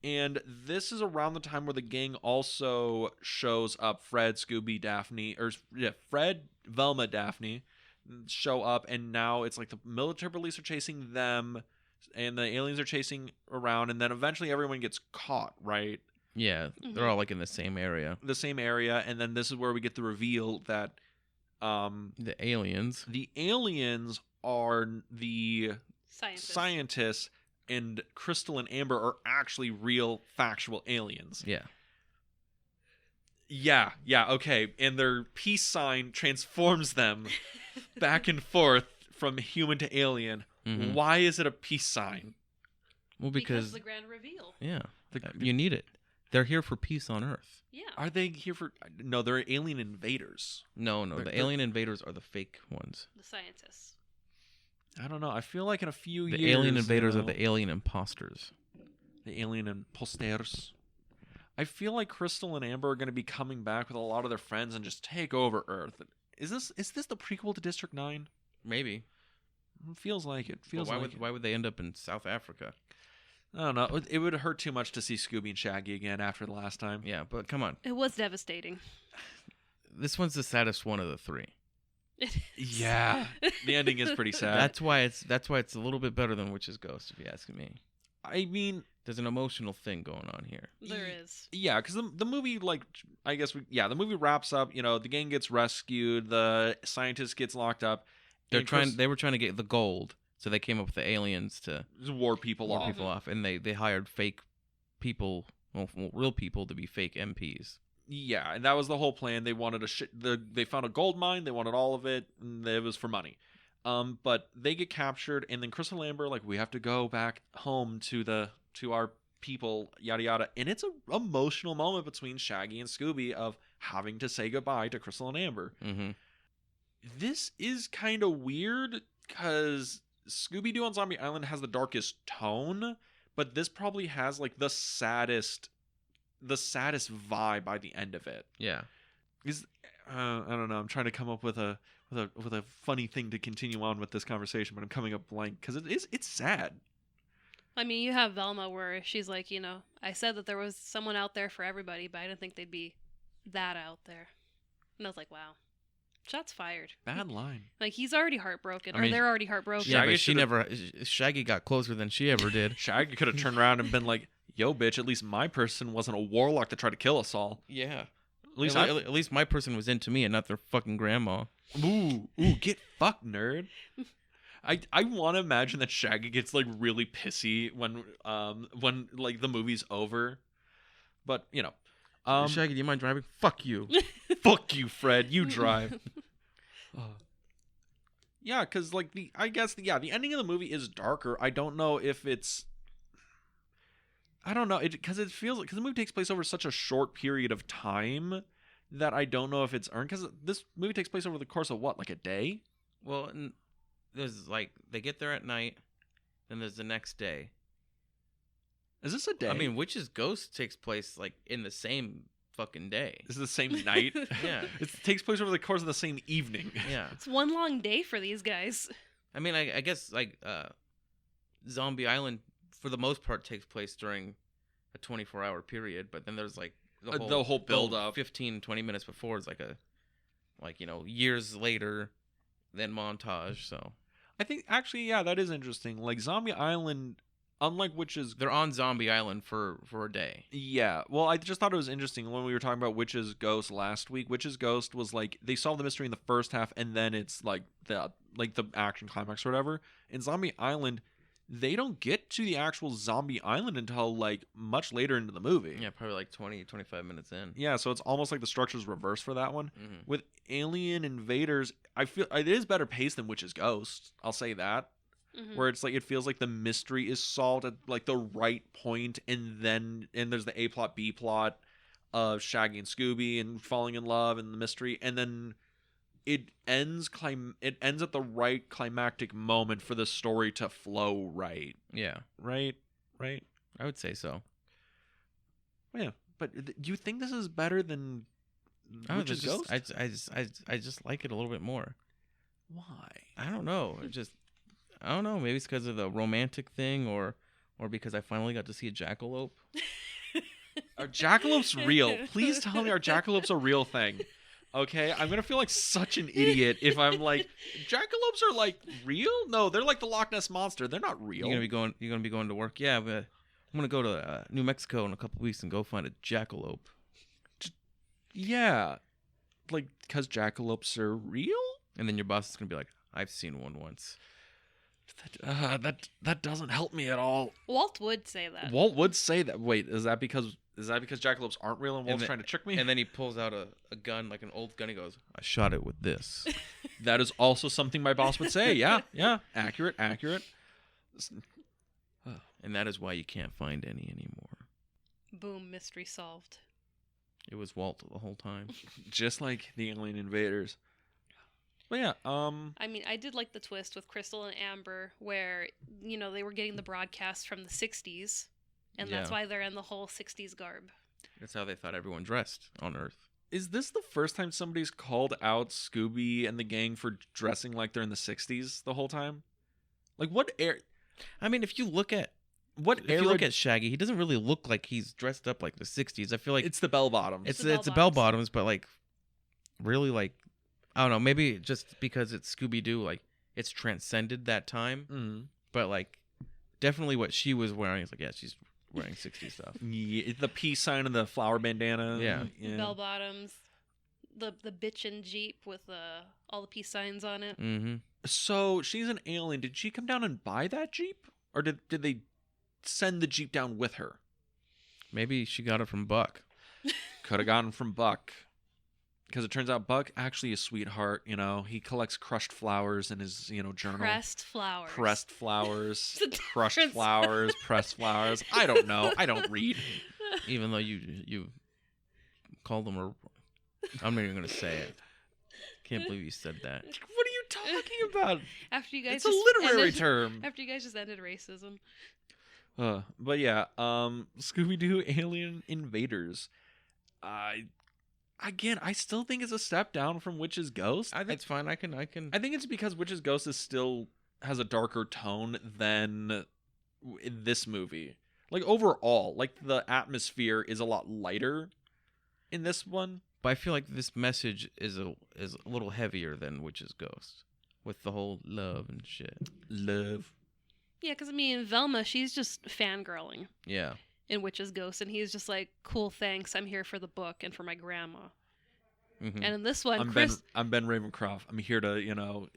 And this is around the time where the gang also shows up. Fred, Scooby, Daphne, Fred, Velma, Daphne show up, and now it's like the military police are chasing them, and the aliens are chasing around, and then eventually everyone gets caught, right? Yeah. They're all like in the same area. The same area, and then this is where we get the reveal that The aliens. the aliens are the Scientists. and Crystal and Amber are actually real, factual aliens. Yeah. Yeah, okay. And their peace sign transforms them back and forth from human to alien. Mhm. Why is it a peace sign? Well, Because because the grand reveal. yeah, you need it. They're here for peace on Earth. Yeah. Are they here for... No, they're alien invaders. No, They're- the alien invaders are the fake ones. The scientists. I don't know. I feel like in a few The years... alien invaders you are know, the alien imposters. the alien imposters. I feel like Crystal and Amber are going to be coming back with a lot of their friends and just take over Earth. Is this the prequel to District 9? Maybe. It feels like it. But why would they end up in South Africa? I don't know. It would hurt too much to see Scooby and Shaggy again after the last time. Yeah, but come on. It was devastating. This one's the saddest one of the three. Yeah. The ending is pretty sad. That's why it's a little bit better than Witch's Ghost, if you ask me. I mean, There's an emotional thing going on here. There is. yeah, because the movie, like, the movie wraps up. You know, the gang gets rescued, the scientist gets locked up. and They were trying to get the gold, so they came up with the aliens to war people ward off. people off, and they hired fake people, well, real people to be fake MPs. Yeah, and that was the whole plan. They wanted they found a gold mine. They wanted all of it, and it was for money. But they get captured, and then Crystal and Amber like, we have to go back home to our people, yada yada. And it's an emotional moment between Shaggy and Scooby of having to say goodbye to Crystal and Amber. Mm-hmm. This is kind of weird because Scooby-Doo on Zombie Island has the darkest tone, but this probably has like the saddest vibe by the end of it. Yeah. I don't know. I'm trying to come up with a funny thing to continue on with this conversation, but I'm coming up blank because it's sad. I mean, you have Velma where she's like, I said that there was someone out there for everybody, but I didn't think they'd be that out there. And I was like, wow. Shots fired. Bad line. Like, he's already heartbroken, I mean, or they're already heartbroken. Yeah, Shaggy but Shaggy got closer than she ever did. Shaggy could have turned around and been like, "Yo, bitch! At least my person wasn't a warlock that tried to kill us all. Yeah. At least At least my person was into me and not their fucking grandma. Ooh, get fucked, nerd." I want to imagine that Shaggy gets like really pissy when like the movie's over, but Shaggy, do you mind driving? Fuck you. fuck you, Fred. You drive. Yeah, because like the ending of the movie is darker. I don't know if it's. I don't know because it feels like because the movie takes place over such a short period of time that I don't know if it's earned because this movie takes place over the course of what, like a day? Well, there's like they get there at night, then there's the next day. Is this a day? I mean, Witch's Ghost takes place like in the same fucking day. This is the same night. Yeah. It takes place over the course of the same evening. Yeah. It's one long day for these guys. I mean, I guess like Zombie Island for the most part takes place during a 24-hour period, but then there's like the whole build up 15-20 minutes before is years later, then montage. So I think actually, yeah, that is interesting. Like Zombie Island, unlike Witch's, they're on Zombie Island for a day. yeah. Well, I just thought it was interesting when we were talking about Witch's Ghost last week. Witch's Ghost was like they solved the mystery in the first half, and then it's like the action climax or whatever. In Zombie Island, they don't get to the actual Zombie Island until like much later into the movie. Yeah, probably like 20-25 minutes in. Yeah, so it's almost like the structure's reversed for that one. Mm-hmm. With Alien Invaders, I feel it is better paced than Witch's Ghost. I'll say that. Mhm. Where it's like it feels like the mystery is solved at like the right point, and there's the A plot, B plot of Shaggy and Scooby and falling in love and the mystery, and then it ends at the right climactic moment for the story to flow right. Yeah, Right. I would say so. Yeah, but do you think this is better than Witch's Ghost? I just like it a little bit more. Why? I don't know. I don't know. Maybe it's because of the romantic thing, or because I finally got to see a jackalope. Are jackalopes real? Please tell me, are jackalopes a real thing? Okay, I'm gonna feel like such an idiot if I'm like, jackalopes are like real? No, they're like the Loch Ness monster. They're not real. You're gonna be going to work. Yeah, but I'm gonna go to New Mexico in a couple weeks and go find a jackalope. Yeah, like because jackalopes are real. And then your boss is gonna be like, I've seen one once. That doesn't help me at all. Walt would say that. Walt would say that. Wait, is that because jackalopes aren't real and Walt's trying to trick me? And then he pulls out a gun, like an old gun. He goes, I shot it with this. That is also something my boss would say. Yeah, accurate. And that is why you can't find any anymore. Boom, mystery solved. It was Walt the whole time. Just like the Alien Invaders. But yeah, I mean, I did like the twist with Crystal and Amber where, they were getting the broadcast from the 60s, and that's Yeah. why they're in the whole 60s garb. That's how they thought everyone dressed on Earth. is this the first time somebody's called out Scooby and the gang for dressing like they're in the 60s the whole time? Like what I mean, if you look at Shaggy, he doesn't really look like he's dressed up like the 60s. I feel like it's the bell bottoms. it's the the bell bottoms, but like really like I don't know, maybe just because it's Scooby-Doo, like it's transcended that time. Mhm. But like definitely what she was wearing is like, yeah, she's wearing 60s stuff. Yeah, the peace sign and the flower bandana. Yeah. Bell bottoms, the bitchin' Jeep with all the peace signs on it. Mm-hmm. So she's an alien. Did she come down and buy that Jeep? Or did they send the Jeep down with her? Maybe she got it from Buck. Could have gotten from Buck. Because it turns out Buck actually is a sweetheart. He collects crushed flowers in his, journal. Pressed flowers. Pressed flowers. It's a Crushed difference. flowers. Pressed flowers. I don't know. I don't read. Even though you called them I'm not even gonna say it. Can't believe you said that. What are you talking about? After you guys It's a just literary ended- term. After you guys just ended racism. But yeah, Scooby-Doo Alien Invaders. Again, I still think it's a step down from Witch's Ghost. I think it's fine. I can. I think it's because Witch's Ghost has a darker tone than in this movie. Like overall, like the atmosphere is a lot lighter in this one. But I feel like this message is a little heavier than Witch's Ghost, with the whole love and shit. Love. Yeah, because Velma, she's just fangirling Yeah. in Witch's Ghost, and he's just like, cool, thanks, I'm here for the book and for my grandma. Mm-hmm. And in this one, I'm Ben Ravencroft. I'm here to,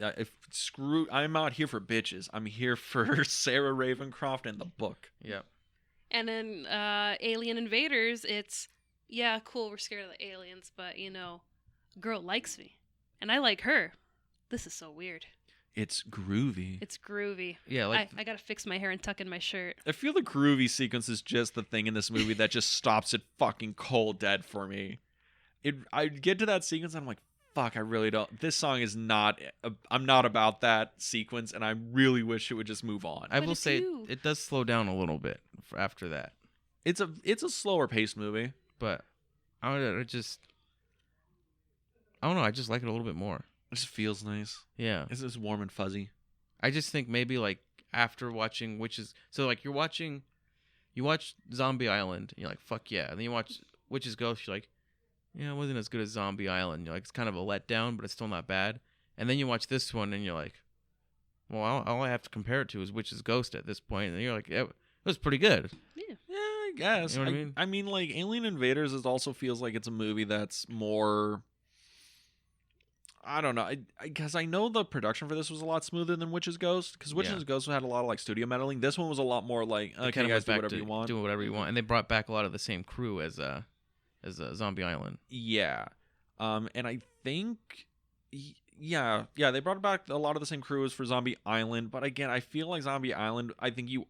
I'm not here for bitches. I'm here for Sarah Ravencroft and the book. Yeah. And in Alien Invaders, it's, yeah, cool, we're scared of the aliens, but, girl likes me. And I like her. This is so weird. It's groovy. It's groovy. Yeah, like I gotta fix my hair and tuck in my shirt. I feel the groovy sequence is just the thing in this movie that just stops it fucking cold dead for me. I get to that sequence and I'm like, fuck, I really don't. This song is not. I'm not about that sequence, and I really wish it would just move on. I But will it's say you. it does slow down a little bit after that, It's a slower paced movie. but I don't know. I just like it a little bit more. It just feels nice. Yeah. It's just warm and fuzzy. I just think maybe like after watching so like you watch Zombie Island, and you're like, fuck yeah. And then you watch Witch's Ghost, you're like, yeah, it wasn't as good as Zombie Island. You're like, it's kind of a letdown, but it's still not bad. And then you watch this one and you're like, well, all I have to compare it to is Witch's Ghost at this point. And you're like, it was pretty good. Yeah. Yeah, I guess. You know what I mean? I mean, like Alien Invaders also feels like it's a movie that's more. I don't know, because I know the production for this was a lot smoother than Witch's Ghost. Because Witch's Ghost had a lot of like studio meddling. This one was a lot more like, okay, Kinda guys, goes do back whatever to you want. doing whatever you want. And they brought back a lot of the same crew as Zombie Island. Yeah, and I think, yeah, they brought back a lot of the same crew as for Zombie Island. But again, I feel like Zombie Island. I think you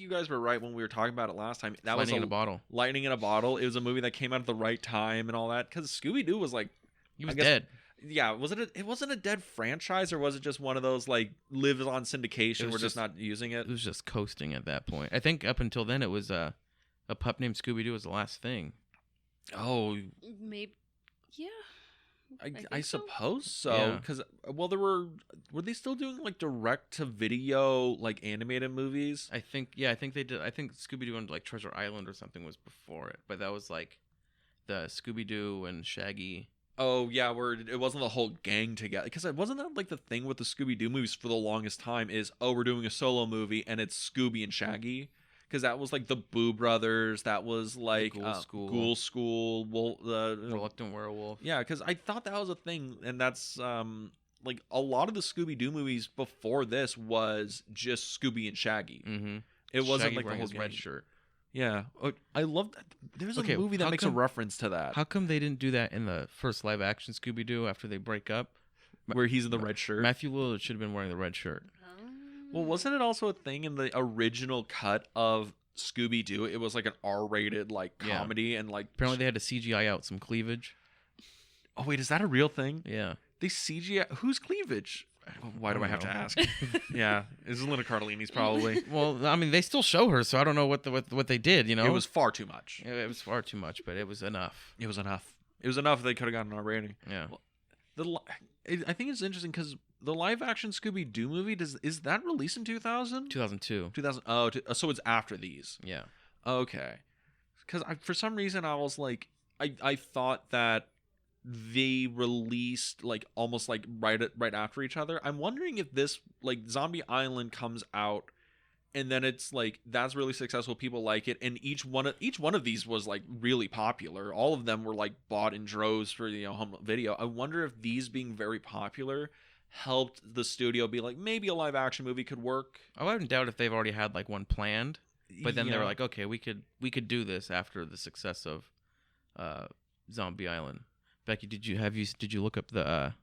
guys were right when we were talking about it last time. That was Lightning in a bottle. Lightning in a bottle. It was a movie that came out at the right time and all that. Because Scooby-Doo was like, He was I guess- dead. yeah, it wasn't a dead franchise, or was it just one of those like lives on syndication? We're just just- not using it. It was just coasting at that point. I think up until then it was a pup named Scooby-Doo was the last thing. Oh, Maybe. Yeah. I think so. suppose so, Yeah. because well, were they still doing like direct to video like animated movies? I think they did. I think Scooby-Doo and like Treasure Island or something was before it, but that was like the Scooby-Doo and Shaggy. Oh yeah, where it wasn't the whole gang together, because it wasn't that like the thing with the Scooby-Doo movies for the longest time is, oh, we're doing a solo movie and it's Scooby and Shaggy, because that was like the Boo Brothers, that was like Ghoul School. Reluctant Werewolf. Yeah, because I thought that was a thing, and that's like a lot of the Scooby-Doo movies before this was just Scooby and Shaggy. Mm-hmm. It wasn't Shaggy like the wearing whole his gang. red shirt. Yeah, I love that. There's Okay, a movie that how makes come- a reference to that, How come they didn't do that in the first live action Scooby-Doo after they break up? where he's in the red shirt. Matthew Lillard should have been wearing the red shirt. Well, wasn't it also a thing in the original cut of Scooby-Doo? It was like an R-rated like Yeah. comedy, and like Apparently they had to CGI out some cleavage. Oh wait, is that a real thing? Yeah. They CGI who's cleavage? Why do I have to know. ask? Yeah, it's Linda Cardellini's probably. Well, I mean, they still show her, so I don't know what they did. You know, It was far too much. it was far too much, but it was enough. It was enough. It was enough. They could have gotten an R rating. Yeah. I think it's interesting because the live action Scooby Doo movie is that released in 2000? 2002. 2000. Oh, so it's after these. Yeah. Okay. Because for some reason I was like, I thought that they released like almost like right after each other. I'm wondering if this like Zombie Island comes out and then it's like that's really successful, people like it, and each one of these was like really popular. All of them were like bought in droves for home video. I wonder if these being very popular helped the studio be like, maybe a live action movie could work. I wouldn't doubt if they've already had like one planned, but then they Yeah. were like, okay, we could do this after the success of Zombie Island. Becky, did you look up the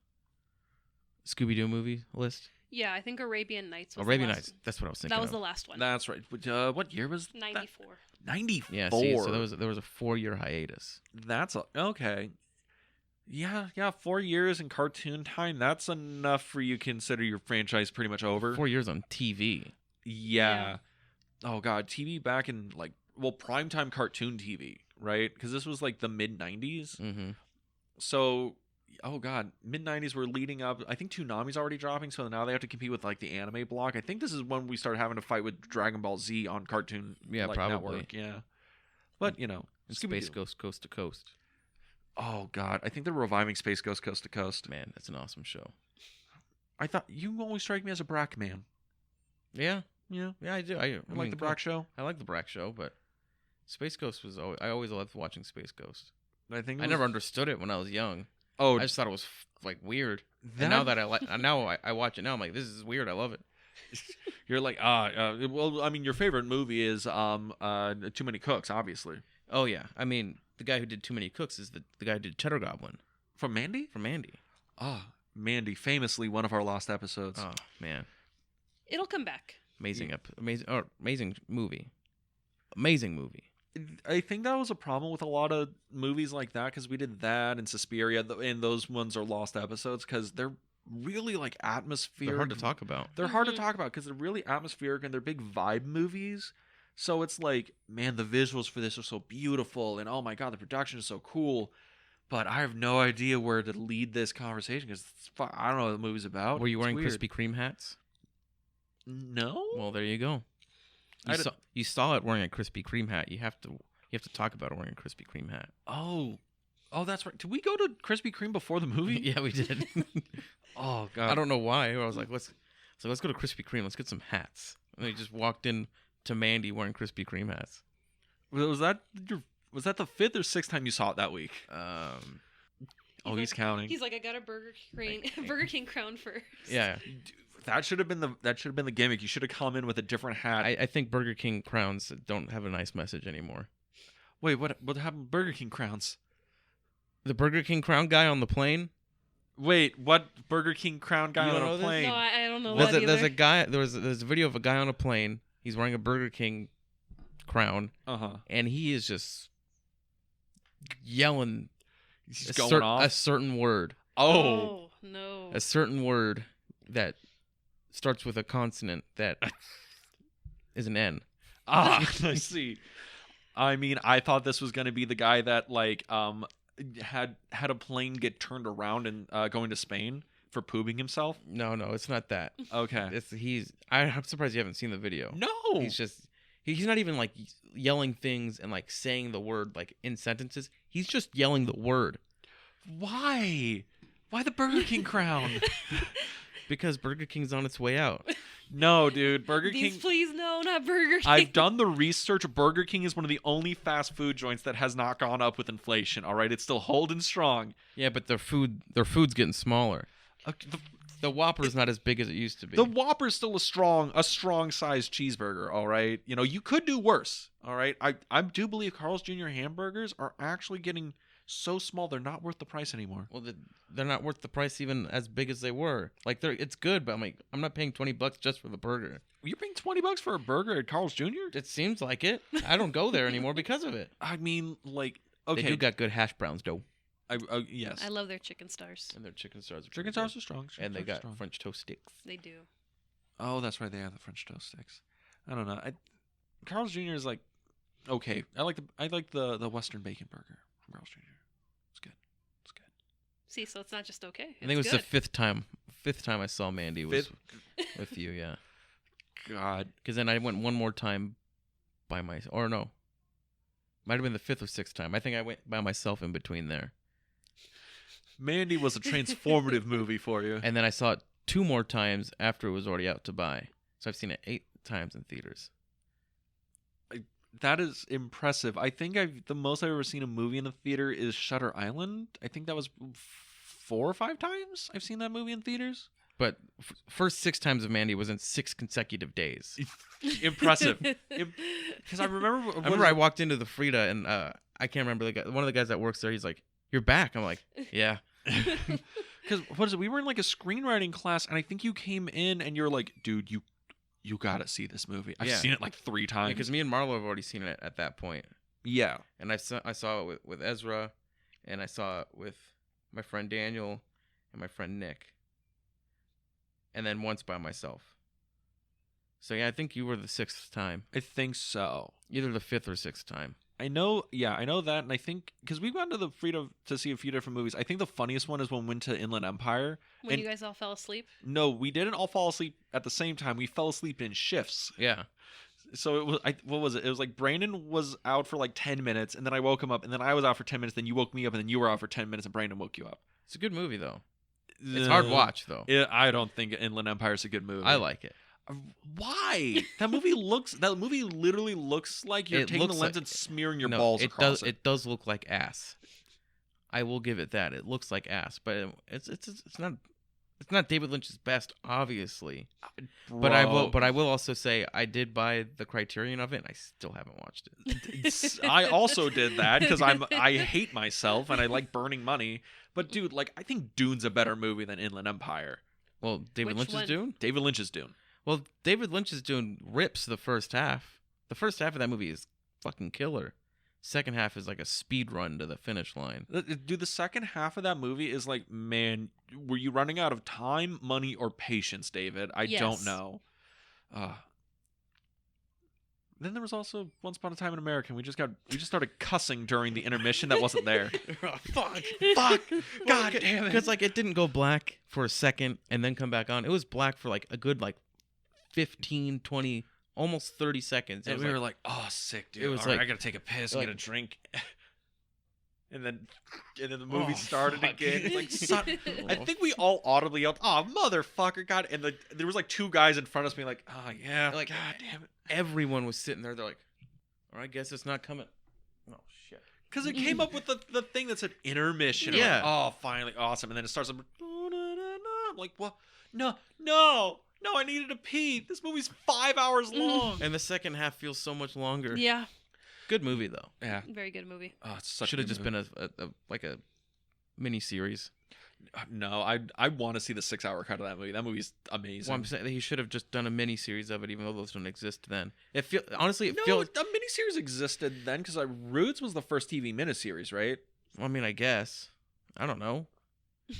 Scooby-Doo movie list? Yeah, I think Arabian Nights was Arabian the Nights. last. That's what I was thinking. That was of. the last one. That's right. What year was that? 94. 94. Yeah. See, so there was a 4-year hiatus. That's okay. Yeah, 4 years in cartoon time. That's enough for you to consider your franchise pretty much over. 4 years on TV. Yeah. Oh god, TV back in like primetime cartoon TV, right? Because this was like the mid 90s. Mm-hmm. So, oh god, mid 90s were leading up. I think Toonami's already dropping, so now they have to compete with like the anime block. I think this is when we start having to fight with Dragon Ball Z on Cartoon Probably. Network. Yeah. But, And Space Scooby-Doo. Ghost Coast to Coast. Oh god, I think they're reviving Space Ghost Coast to Coast. Man, that's an awesome show. I thought you always strike me as a Brack man. Yeah. Yeah. Yeah, I do. I like mean, the Brack show. I like the Brack show, but Space Ghost was I always loved watching Space Ghost. I think I never understood it when I was young. Oh, I just thought it was like weird. that, And now that I watch it now, I'm like, this is weird. I love it. you're like well, I mean, your favorite movie is Too Many Cooks, obviously. Oh yeah, I mean, the guy who did Too Many Cooks is the guy who did Cheddar Goblin From Mandy? from Mandy. Ah, Mandy, famously one of our lost episodes. Oh man, It'll come back. amazing movie. Amazing movie. I think that was a problem with a lot of movies like that, because we did that and Suspiria, and those ones are lost episodes because they're really like atmospheric. They're hard to talk about. They're hard to talk about because they're really atmospheric and they're big vibe movies. So it's like, man, the visuals for this are so beautiful, and oh my god, the production is so cool. But I have no idea where to lead this conversation because I don't know what the movie's about. Were you It's wearing weird. Krispy Kreme hats? No. Well, there you go. You saw it wearing a Krispy Kreme hat. You have to talk about it wearing a Krispy Kreme hat. Oh, that's right. Did we go to Krispy Kreme before the movie? Yeah, we did. Oh god. I don't know why. I was like, let's go to Krispy Kreme. Let's get some hats. And they just walked in to Mandy wearing Krispy Kreme hats. Was that the 5th or 6th time you saw it that week? Oh, he's counting. He's like, I got a Burger King crown first. Yeah. That should have been the gimmick. You should have come in with a different hat. I think Burger King crowns don't have a nice message anymore. Wait, what happened with Burger King crowns? The Burger King crown guy on the plane? Wait, what Burger King crown guy You on don't a know this? plane? No, I don't know There's that a either. guy. There's a video of a guy on a plane. He's wearing a Burger King crown, Uh-huh. and he is just yelling He's going off. a certain word. Oh, no. A certain word that starts with a consonant that is an N. Ah, I see. I mean, I thought this was going to be the guy that like had a plane get turned around and going to Spain for pooping himself? No, it's not that. Okay. I'm surprised you haven't seen the video. No. He's not even like yelling things and like saying the word like in sentences. He's just yelling the word. Why? Why the Burger King crown? Because Burger King's on its way out. No, dude. Burger King. Please, no, not Burger King. I've done the research. Burger King is one of the only fast food joints that has not gone up with inflation. All right, it's still holding strong. Yeah, but their food's getting smaller. The Whopper's not as big as it used to be. The Whopper's still a strong sized cheeseburger. All right, you could do worse. All right, I do believe Carl's Jr. hamburgers are actually getting so small they're not worth the price anymore. Well, they're not worth the price even as big as they were. Like it's good, but I'm not paying $20 just for the burger. You're paying $20 for a burger at Carl's Jr.? It seems like it. I don't go there anymore because of it. I mean, like, okay, they do got good hash browns, though. Yes, I love their chicken stars. And their chicken stars. Chicken stars are strong. And they got French toast sticks. They do. Oh, that's right. They have the French toast sticks. I don't know. Carl's Jr. is like okay. I like the Western bacon burger from Carl's Jr. It's good. See, so it's not just okay. I think it was the fifth time I saw Mandy was with you. Yeah. God. Because then I went one more time by myself. Or no. Might have been the fifth or sixth time. I think I went by myself in between there. Mandy was a transformative movie for you. And then I saw it 2 more times after it was already out to buy. So I've seen it 8 times in theaters. That is impressive. I think the most I've ever seen a movie in a theater is Shutter Island. I think that was 4 or 5 times I've seen that movie in theaters. But first 6 times of Mandy was in 6 consecutive days. Impressive. Because I remember I walked into the Frida and I can't remember the guy. One of the guys that works there. He's like, "You're back." I'm like, "Yeah." Because what is it? We were in like a screenwriting class, and I think you came in and you're like, "Dude, you gotta see this movie. I've seen it like 3 times." Because me and Marlo have already seen it at that point. Yeah. And I saw it with Ezra, and I saw it with my friend Daniel and my friend Nick. And then once by myself. So yeah, I think you were the 6th time. I think so. Either the 5th or 6th time. I know that, and I think because we've gone to the Frida to see a few different movies. I think the funniest one is when we went to Inland Empire. When you guys all fell asleep? No, we didn't all fall asleep at the same time. We fell asleep in shifts. Yeah. So it was what was it? It was like Brandon was out for like 10 minutes, and then I woke him up, and then I was out for 10 minutes, then you woke me up, and then you were out for 10 minutes, and Brandon woke you up. It's a good movie though. It's hard watch though. I don't think Inland Empire is a good movie. I like it. Why? That movie literally looks like you're taking the lens and smearing your balls across it. It does look like ass. I will give it that. It looks like ass, but it's not David Lynch's best, obviously. Bro. But I will also say I did buy the Criterion of it, and I still haven't watched it. I also did that because I hate myself and I like burning money. But dude, like I think Dune's a better movie than Inland Empire. Well, David Which Lynch's one? Dune? David Lynch's Dune. Well, David Lynch's Dune rips the first half. The first half of that movie is fucking killer. Second half is like a speed run to the finish line. Dude, the second half of that movie is like, man, were you running out of time, money, or patience, David? I don't know. Then there was also Once Upon a Time in America. We just started cussing during the intermission that wasn't there. Fuck. God damn it. Because like it didn't go black for a second and then come back on. It was black for like a good like 15, 20, almost 30 seconds. And we were like, oh, sick, dude. It was all right, like- I gotta take a piss and like- get a drink. And then the movie started fuck. again. Like, I think we all audibly yelled, "Oh, motherfucker, God!" And there was like 2 guys in front of us being like, "Oh yeah, Like, God damn it," everyone was sitting there. They're like, "All right, I guess it's not coming." Oh shit. because it came up with the thing that said intermission. Yeah. Like, oh, finally, awesome. And then it starts. I'm like, what? No, I needed to pee. This movie's 5 hours long. And the second half feels so much longer. Yeah. Good movie though. Yeah. Very good movie. Oh, it's such. Should have just been a mini series. No, I want to see the 6-hour cut of that movie. That movie's amazing. Well, I'm saying that he should have just done a mini series of it, even though those don't exist then. It feels no, feels. a miniseries existed then because Roots was the first TV miniseries, right? Well, I mean, I guess. I don't know.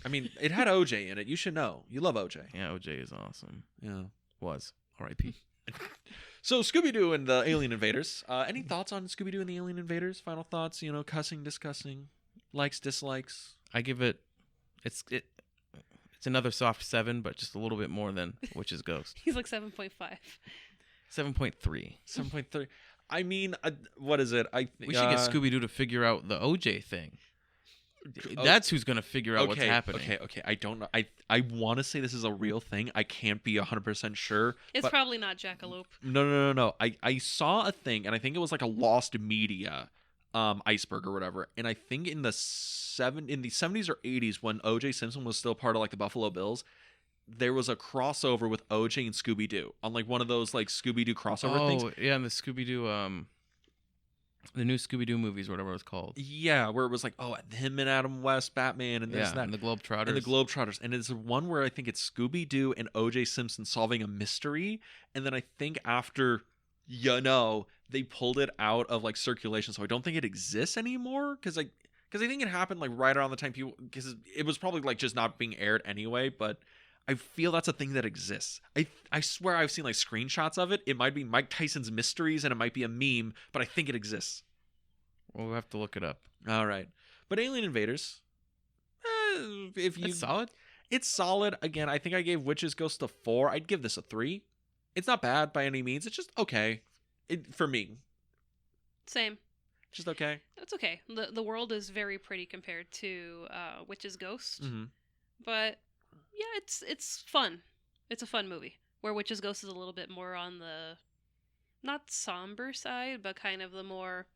I mean, it had OJ in it. You should know. You love OJ. Yeah, OJ is awesome. Yeah. Was R.I.P. So Scooby-Doo and the Alien Invaders. Any thoughts on Scooby-Doo and the Alien Invaders? Final thoughts? Cussing, discussing. Likes, dislikes. I give it. It's another soft 7, but just a little bit more than Witch's Ghost. He's like 7.5. 7.3. 7.3. I mean, what is it? We should get Scooby-Doo to figure out the OJ thing. That's who's going to figure out what's happening. Okay. I don't know. I want to say this is a real thing. I can't be 100% sure. It's probably not Jackalope. No. I saw a thing, and I think it was like a lost media iceberg or whatever. And I think in the 70s or 80s, when O.J. Simpson was still part of like the Buffalo Bills, there was a crossover with O.J. and Scooby-Doo on like one of those like Scooby-Doo crossover things. Oh, yeah, and the Scooby-Doo the new Scooby-Doo movies, whatever it was called. Yeah, where it was like, oh, him and Adam West, Batman, and this and that. And the Globetrotters. And the Globetrotters. And it's one where I think it's Scooby-Doo and O.J. Simpson solving a mystery. And then I think after, they pulled it out of like circulation. So I don't think it exists anymore. Because I think it happened like right around the time people, because it was probably like just not being aired anyway. But I feel that's a thing that exists. I swear I've seen like screenshots of it. It might be Mike Tyson's Mysteries and it might be a meme, but I think it exists. We'll have to look it up. All right. But Alien Invaders, It's solid. It's solid. Again, I think I gave Witch's Ghost a 4. I'd give this a 3. It's not bad by any means. It's just okay. For me. Same. Just okay. It's okay. The world is very pretty compared to Witch's Ghost. Mm-hmm. But yeah, it's fun. It's a fun movie. Where Witch's Ghost is a little bit more on the not somber side, but kind of the more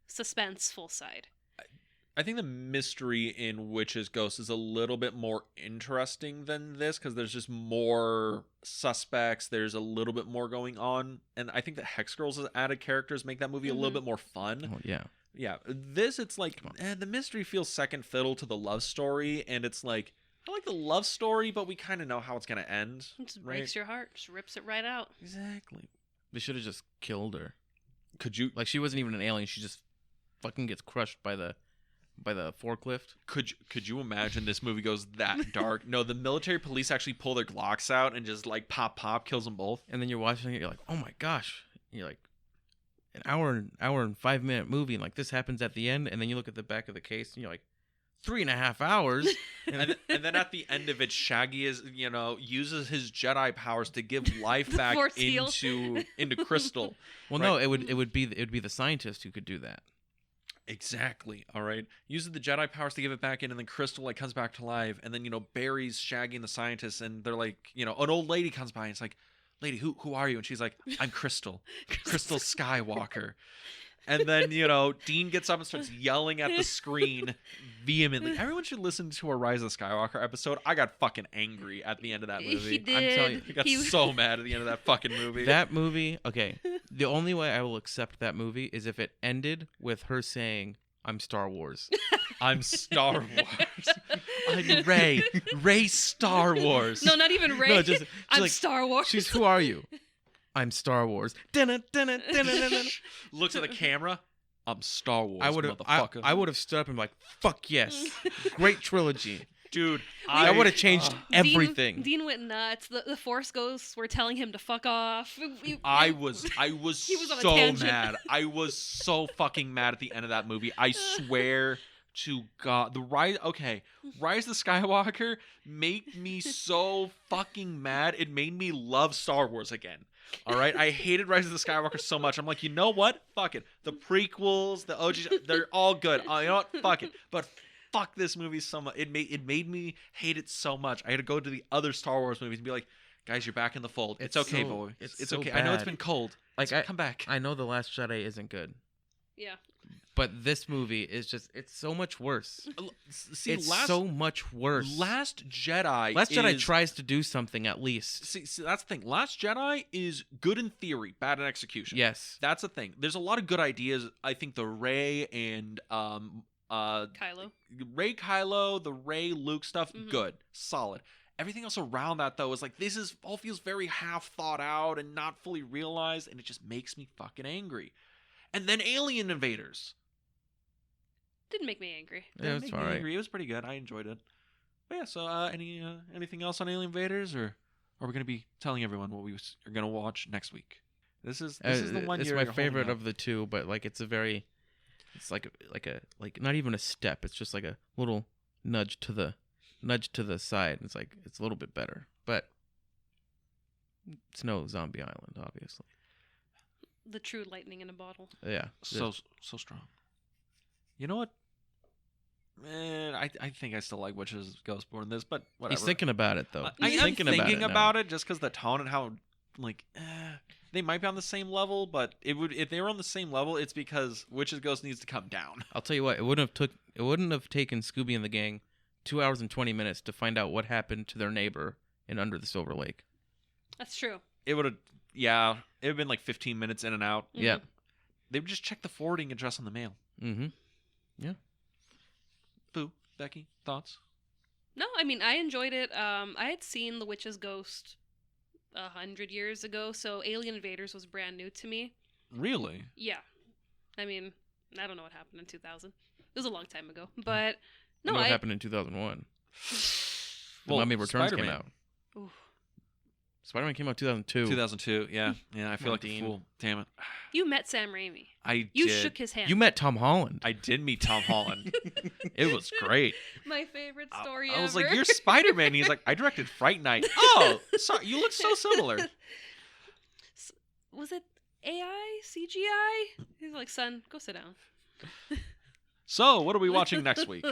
suspenseful side. I think the mystery in Witch's Ghost is a little bit more interesting than this because there's just more suspects. There's a little bit more going on. And I think that Hex Girls' added characters make that movie a little bit more fun. Oh, yeah. Yeah. This, it's like, the mystery feels second fiddle to the love story. And it's like, I like the love story, but we kind of know how it's going to end. It just breaks your heart. Just rips it right out. Exactly. They should have just killed her. Could you? Like, she wasn't even an alien. She just fucking gets crushed by the forklift. Could you imagine this movie goes that dark? No, the military police actually pull their Glocks out and just like pop kills them both. And then you're watching it, you're like, oh my gosh. You're like, an hour and 5-minute movie, and like this happens at the end, and then you look at the back of the case and you're like, 3.5 hours. and then at the end of it, Shaggy uses his Jedi powers to give life back into Crystal. Well, right? no, it would be the scientist who could do that. Exactly. All right. Uses the Jedi powers to give it back in, and then Crystal like comes back to life, and then buries Shaggy and the scientist, and they're like, an old lady comes by and it's like, lady, who are you? And she's like, I'm Crystal Skywalker. And then, Dean gets up and starts yelling at the screen vehemently. Everyone should listen to a Rise of Skywalker episode. I got fucking angry at the end of that movie. He did. I'm telling you, I got so mad at the end of that fucking movie. That movie, okay. The only way I will accept that movie is if it ended with her saying, I'm Star Wars. I'm Star Wars. I'm Rey. Rey Star Wars. No, not even Rey. No, I'm like, Star Wars. She's, who are you? I'm Star Wars. Looks at the camera. I'm Star Wars, motherfucker. I would have stood up and been like, fuck yes. Great trilogy. Dude, I would have changed everything. Dean went nuts. The Force Ghosts were telling him to fuck off. I was so mad. I was so fucking mad at the end of that movie. I swear to God. Rise of the Skywalker made me so fucking mad. It made me love Star Wars again. All right, I hated Rise of the Skywalker so much. I'm like, you know what? Fuck it. The prequels, the OGs, they're all good. You know what? Fuck it. But fuck this movie so much. It made me hate it so much. I had to go to the other Star Wars movies and be like, guys, you're back in the fold. It's okay, boy. It's so okay. bad. I know it's been cold. Like, come back. I know The Last Jedi isn't good. Yeah. But this movie is it's so much worse. See, it's so much worse. Last Jedi tries to do something at least. See, that's the thing. Last Jedi is good in theory, bad in execution. Yes. That's the thing. There's a lot of good ideas. I think the Rey and Kylo. The Rey Luke stuff, good. Solid. Everything else around that though is like all feels very half thought out and not fully realized, and it just makes me fucking angry. And then Alien Invaders. Didn't make me angry. Yeah, it's all right. It was pretty good. I enjoyed it. But yeah, so anything else on Alien Invaders, or are we going to be telling everyone what we are going to watch next week? This is the one. It's my favorite of the two, but like it's a very It's like not even a step. It's just like a little nudge to the side. It's like it's a little bit better, but it's no Zombie Island, obviously. The true lightning in a bottle. Yeah, So strong. You know what? I think I still like Witches Ghost more than this, but whatever. He's thinking about it though. I He's am thinking thinking about about now. it just because the tone and how they might be on the same level, but if they were on the same level, it's because Witches Ghost needs to come down. I'll tell you what, it wouldn't have taken Scooby and the gang 2 hours and 20 minutes to find out what happened to their neighbor in Under the Silver Lake. That's true. It would have, yeah, it would have been like 15 minutes in and out. Mhm. Yeah. They would just check the forwarding address on the mail. Mm-hmm. Boo, Becky, thoughts? No, I mean, I enjoyed it. I had seen The Witch's Ghost 100 years ago, so Alien Invaders was brand new to me. Really? Yeah. I mean, I don't know what happened in 2000. It was a long time ago. But, No, no, what happened in 2001? The Well, Mummy Returns came Spider-Man. out. Ooh. Spider-Man came out 2002. 2002, yeah. Yeah, I feel on, like Dean. a fool. Damn it. You met Sam Raimi. I You did. shook his hand. You met Tom Holland. I did meet Tom Holland. It was great. My favorite story I was ever. like, "You're Spider-Man." He's like, "I directed Fright Night." Oh, sorry, you look so similar. Was it AI? CGI? He's like, son, go sit down. So, what are we watching next week?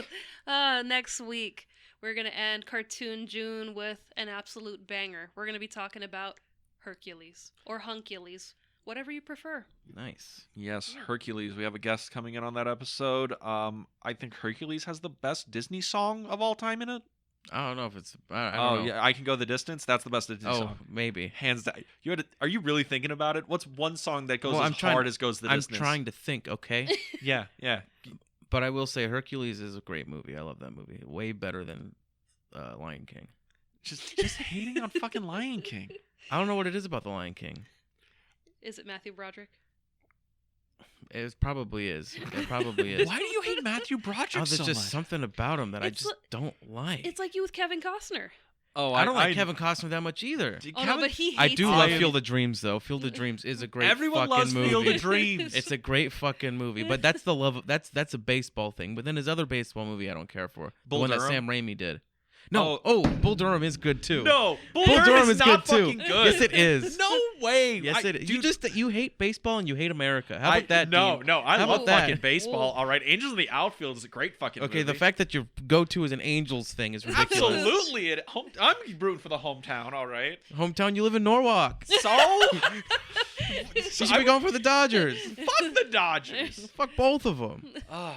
Next week, we're going to end Cartoon June with an absolute banger. We're going to be talking about Hercules or Huncules, whatever you prefer. Nice. Yes, Hercules. We have a guest coming in on that episode. I think Hercules has the best Disney song of all time in it. I don't know if it's. I don't Oh know. yeah, I Can Go the Distance. That's the best Disney Oh, song, maybe. hands down. Are you really thinking about it? What's one song that goes Well, as I'm trying- hard as Goes the I'm Distance? trying to think. Okay. Yeah, yeah. But I will say Hercules is a great movie. I love that movie. Way better than Lion King. Just hating on fucking Lion King. I don't know what it is about the Lion King. Is it Matthew Broderick? It probably is. It probably is. Why do you hate Matthew Broderick Oh, there's so just much? something about him that I It's just don't like. It's like you with Kevin Costner. Oh, I don't like Kevin Costner that much either. Oh, no, but he hates I do him. love Field of Dreams though. Field of Dreams is a great Everyone fucking loves movie. Field of Dreams. It's a great fucking movie, but that's the love. That's a baseball thing. But then his other baseball movie I don't care for. Bull the one Durham? that Sam Raimi did. No, Bull Durham is good too. No, Bull Durham is not good too. fucking good. Yes, it is. No way. Yes, it is. You Dude, you hate baseball and you hate America. How about that? No, Dean? no. I How love about that? fucking baseball. Whoa. All right, Angels in the Outfield is a great fucking Okay, movie. the fact that your go-to is an Angels thing is ridiculous. Absolutely, I'm rooting for the hometown. All right. Hometown, you live in Norwalk. So, You should be going for the Dodgers. fuck the Dodgers. Fuck both of them. I'm a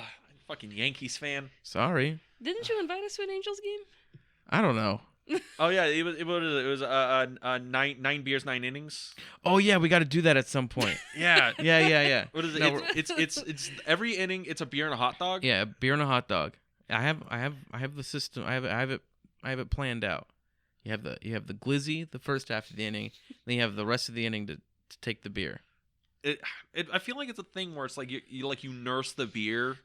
fucking Yankees fan. Sorry. Didn't you invite us to an Angels game? I don't know. Oh yeah, it was nine beers, 9 innings. Oh yeah, we got to do that at some point. Yeah. Yeah. What is it? No, It's every inning. It's a beer and a hot dog. Yeah, beer and a hot dog. I have the system. I have it planned out. You have the glizzy the first half of the inning, then you have the rest of the inning to take the beer. I feel like it's a thing where it's like you nurse the beer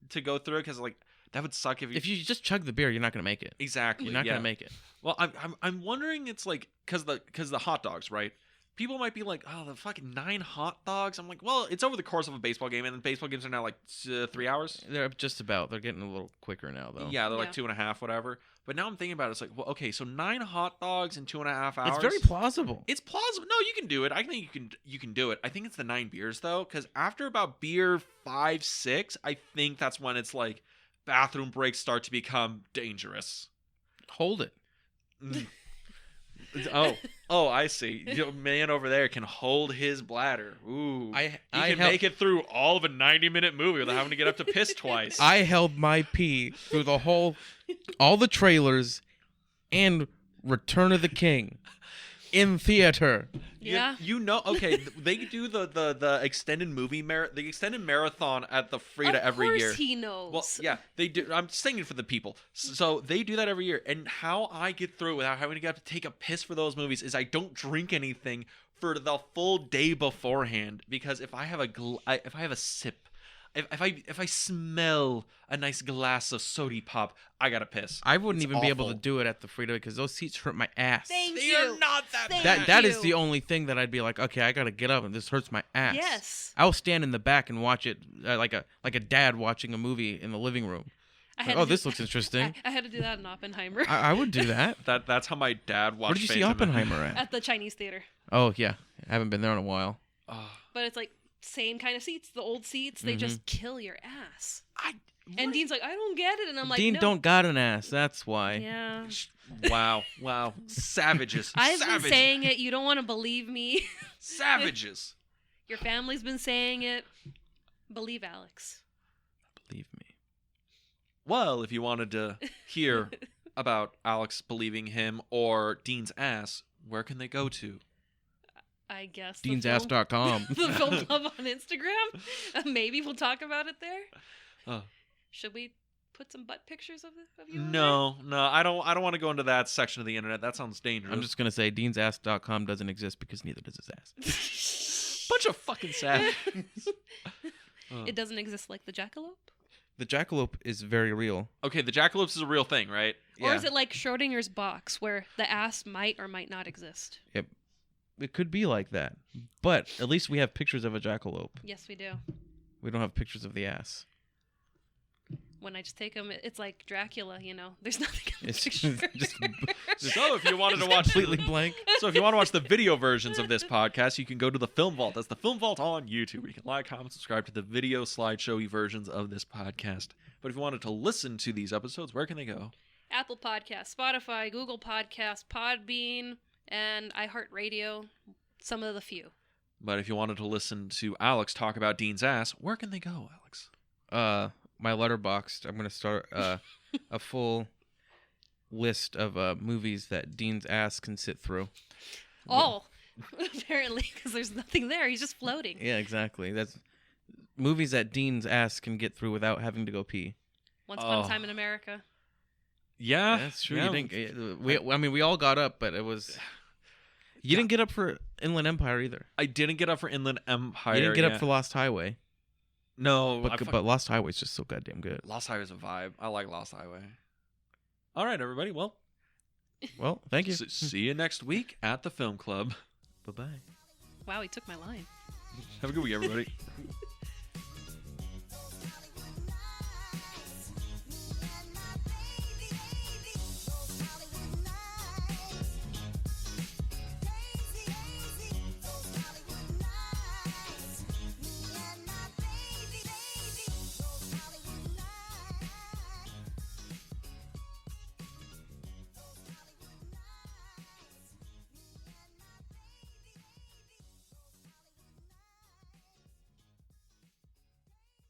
to go through it because like that would suck if you just chug the beer, you're not gonna make it. exactly You're not yeah. gonna make it. Well, I'm wondering it's like because the hot dogs, right? People might be like, oh, the fucking 9 hot dogs. I'm like, well, it's over the course of a baseball game, and baseball games are now like 3 hours. They're just about. They're getting a little quicker now, though. Yeah, they're like Yeah. 2.5, whatever. But now I'm thinking about it. It's like, well, okay, so 9 hot dogs in 2.5 hours. It's very plausible. It's plausible. No, you can do it. I think you can do it. I think it's the 9 beers though, because after about beer 5, 6, I think that's when it's like bathroom breaks start to become dangerous. Hold it. Mm. Oh, I see. Your man over there can hold his bladder. Ooh, he can make it through all of a 90-minute movie without having to get up to piss twice. I held my pee through all the trailers, and Return of the King, in theater. Yeah. You know, okay, they do the extended movie the extended marathon at the Frida every year. Of course he knows. Well, yeah, they do. I'm singing for the people. So they do that every year. And how I get through without having to get up to take a piss for those movies is I don't drink anything for the full day beforehand. Because if I have a sip if I smell a nice glass of sody pop, I gotta piss. I wouldn't It's even be able to awful. do it at the Frito because those seats hurt my ass. Thank They you. are not that Thank bad. That is you. the only thing that I'd be like, okay, I gotta get up and this hurts my ass. Yes. I'll stand in the back and watch it like a dad watching a movie in the living room. I Like, had oh, to do- this looks interesting. I had to do that in Oppenheimer I would do that. That's how my dad watched. Where did you see Phantom Menace. Oppenheimer at? at the Chinese theater. Oh yeah, I haven't been there in a while. Oh, But it's like same kind of seats, the old seats. They just kill your ass. And what? Dean's like, I don't get it, and I'm like, Dean no. don't got an ass. That's why. Yeah. Wow, savages. I've Savages. been saying it. You don't want to believe me. Savages. Your family's been saying it. Believe Alex. Believe me. Well, if you wanted to hear about Alex believing him or Dean's ass, where can they go to? I guess. the film- Deansass.com. the film club on Instagram. Maybe we'll talk about it there. Oh. Should we put some butt pictures of you? on No, I don't want to go into that section of the internet. That sounds dangerous. I'm just gonna say Deansass.com doesn't exist because neither does his ass. there? bunch of fucking savages. It doesn't exist like the jackalope? The jackalope is very real. Okay, the jackalopes is a real thing, right? Or is it like Schrodinger's box where the ass might or might not exist? Yep. It could be like that, but at least we have pictures of a jackalope. Yes, we do. We don't have pictures of the ass. When I just take them, it's like Dracula, you know? There's nothing in the It's picture. just So if you wanted to watch completely blank. So if you want to watch the video versions of this podcast, you can go to the Film Vault. That's the Film Vault on YouTube. You can like, comment, subscribe to the video slideshowy versions of this podcast. But if you wanted to listen to these episodes, where can they go? Apple Podcasts, Spotify, Google Podcasts, Podbean, and iHeartRadio. Some of the few. But if you wanted to listen to Alex talk about Dean's ass, where can they go, Alex? My Letterboxd. I'm gonna start a full list of movies that Dean's ass can sit through. All, apparently, because there's nothing there. He's just floating. Yeah, exactly. That's movies that Dean's ass can get through without having to go pee. Once Upon Oh. a Time in America. Yeah, That's true. Yeah. You didn't. We all got up, but it was. You didn't get up for Inland Empire either. I didn't get up for Inland Empire. You didn't get yeah. up for Lost Highway. No, But Lost Highway's just so goddamn good. Lost Highway is a vibe. I like Lost Highway. All right, everybody. Well, Well, thank you. see you next week at the Film Club. Bye bye. Wow, he took my line. Have a good week, everybody.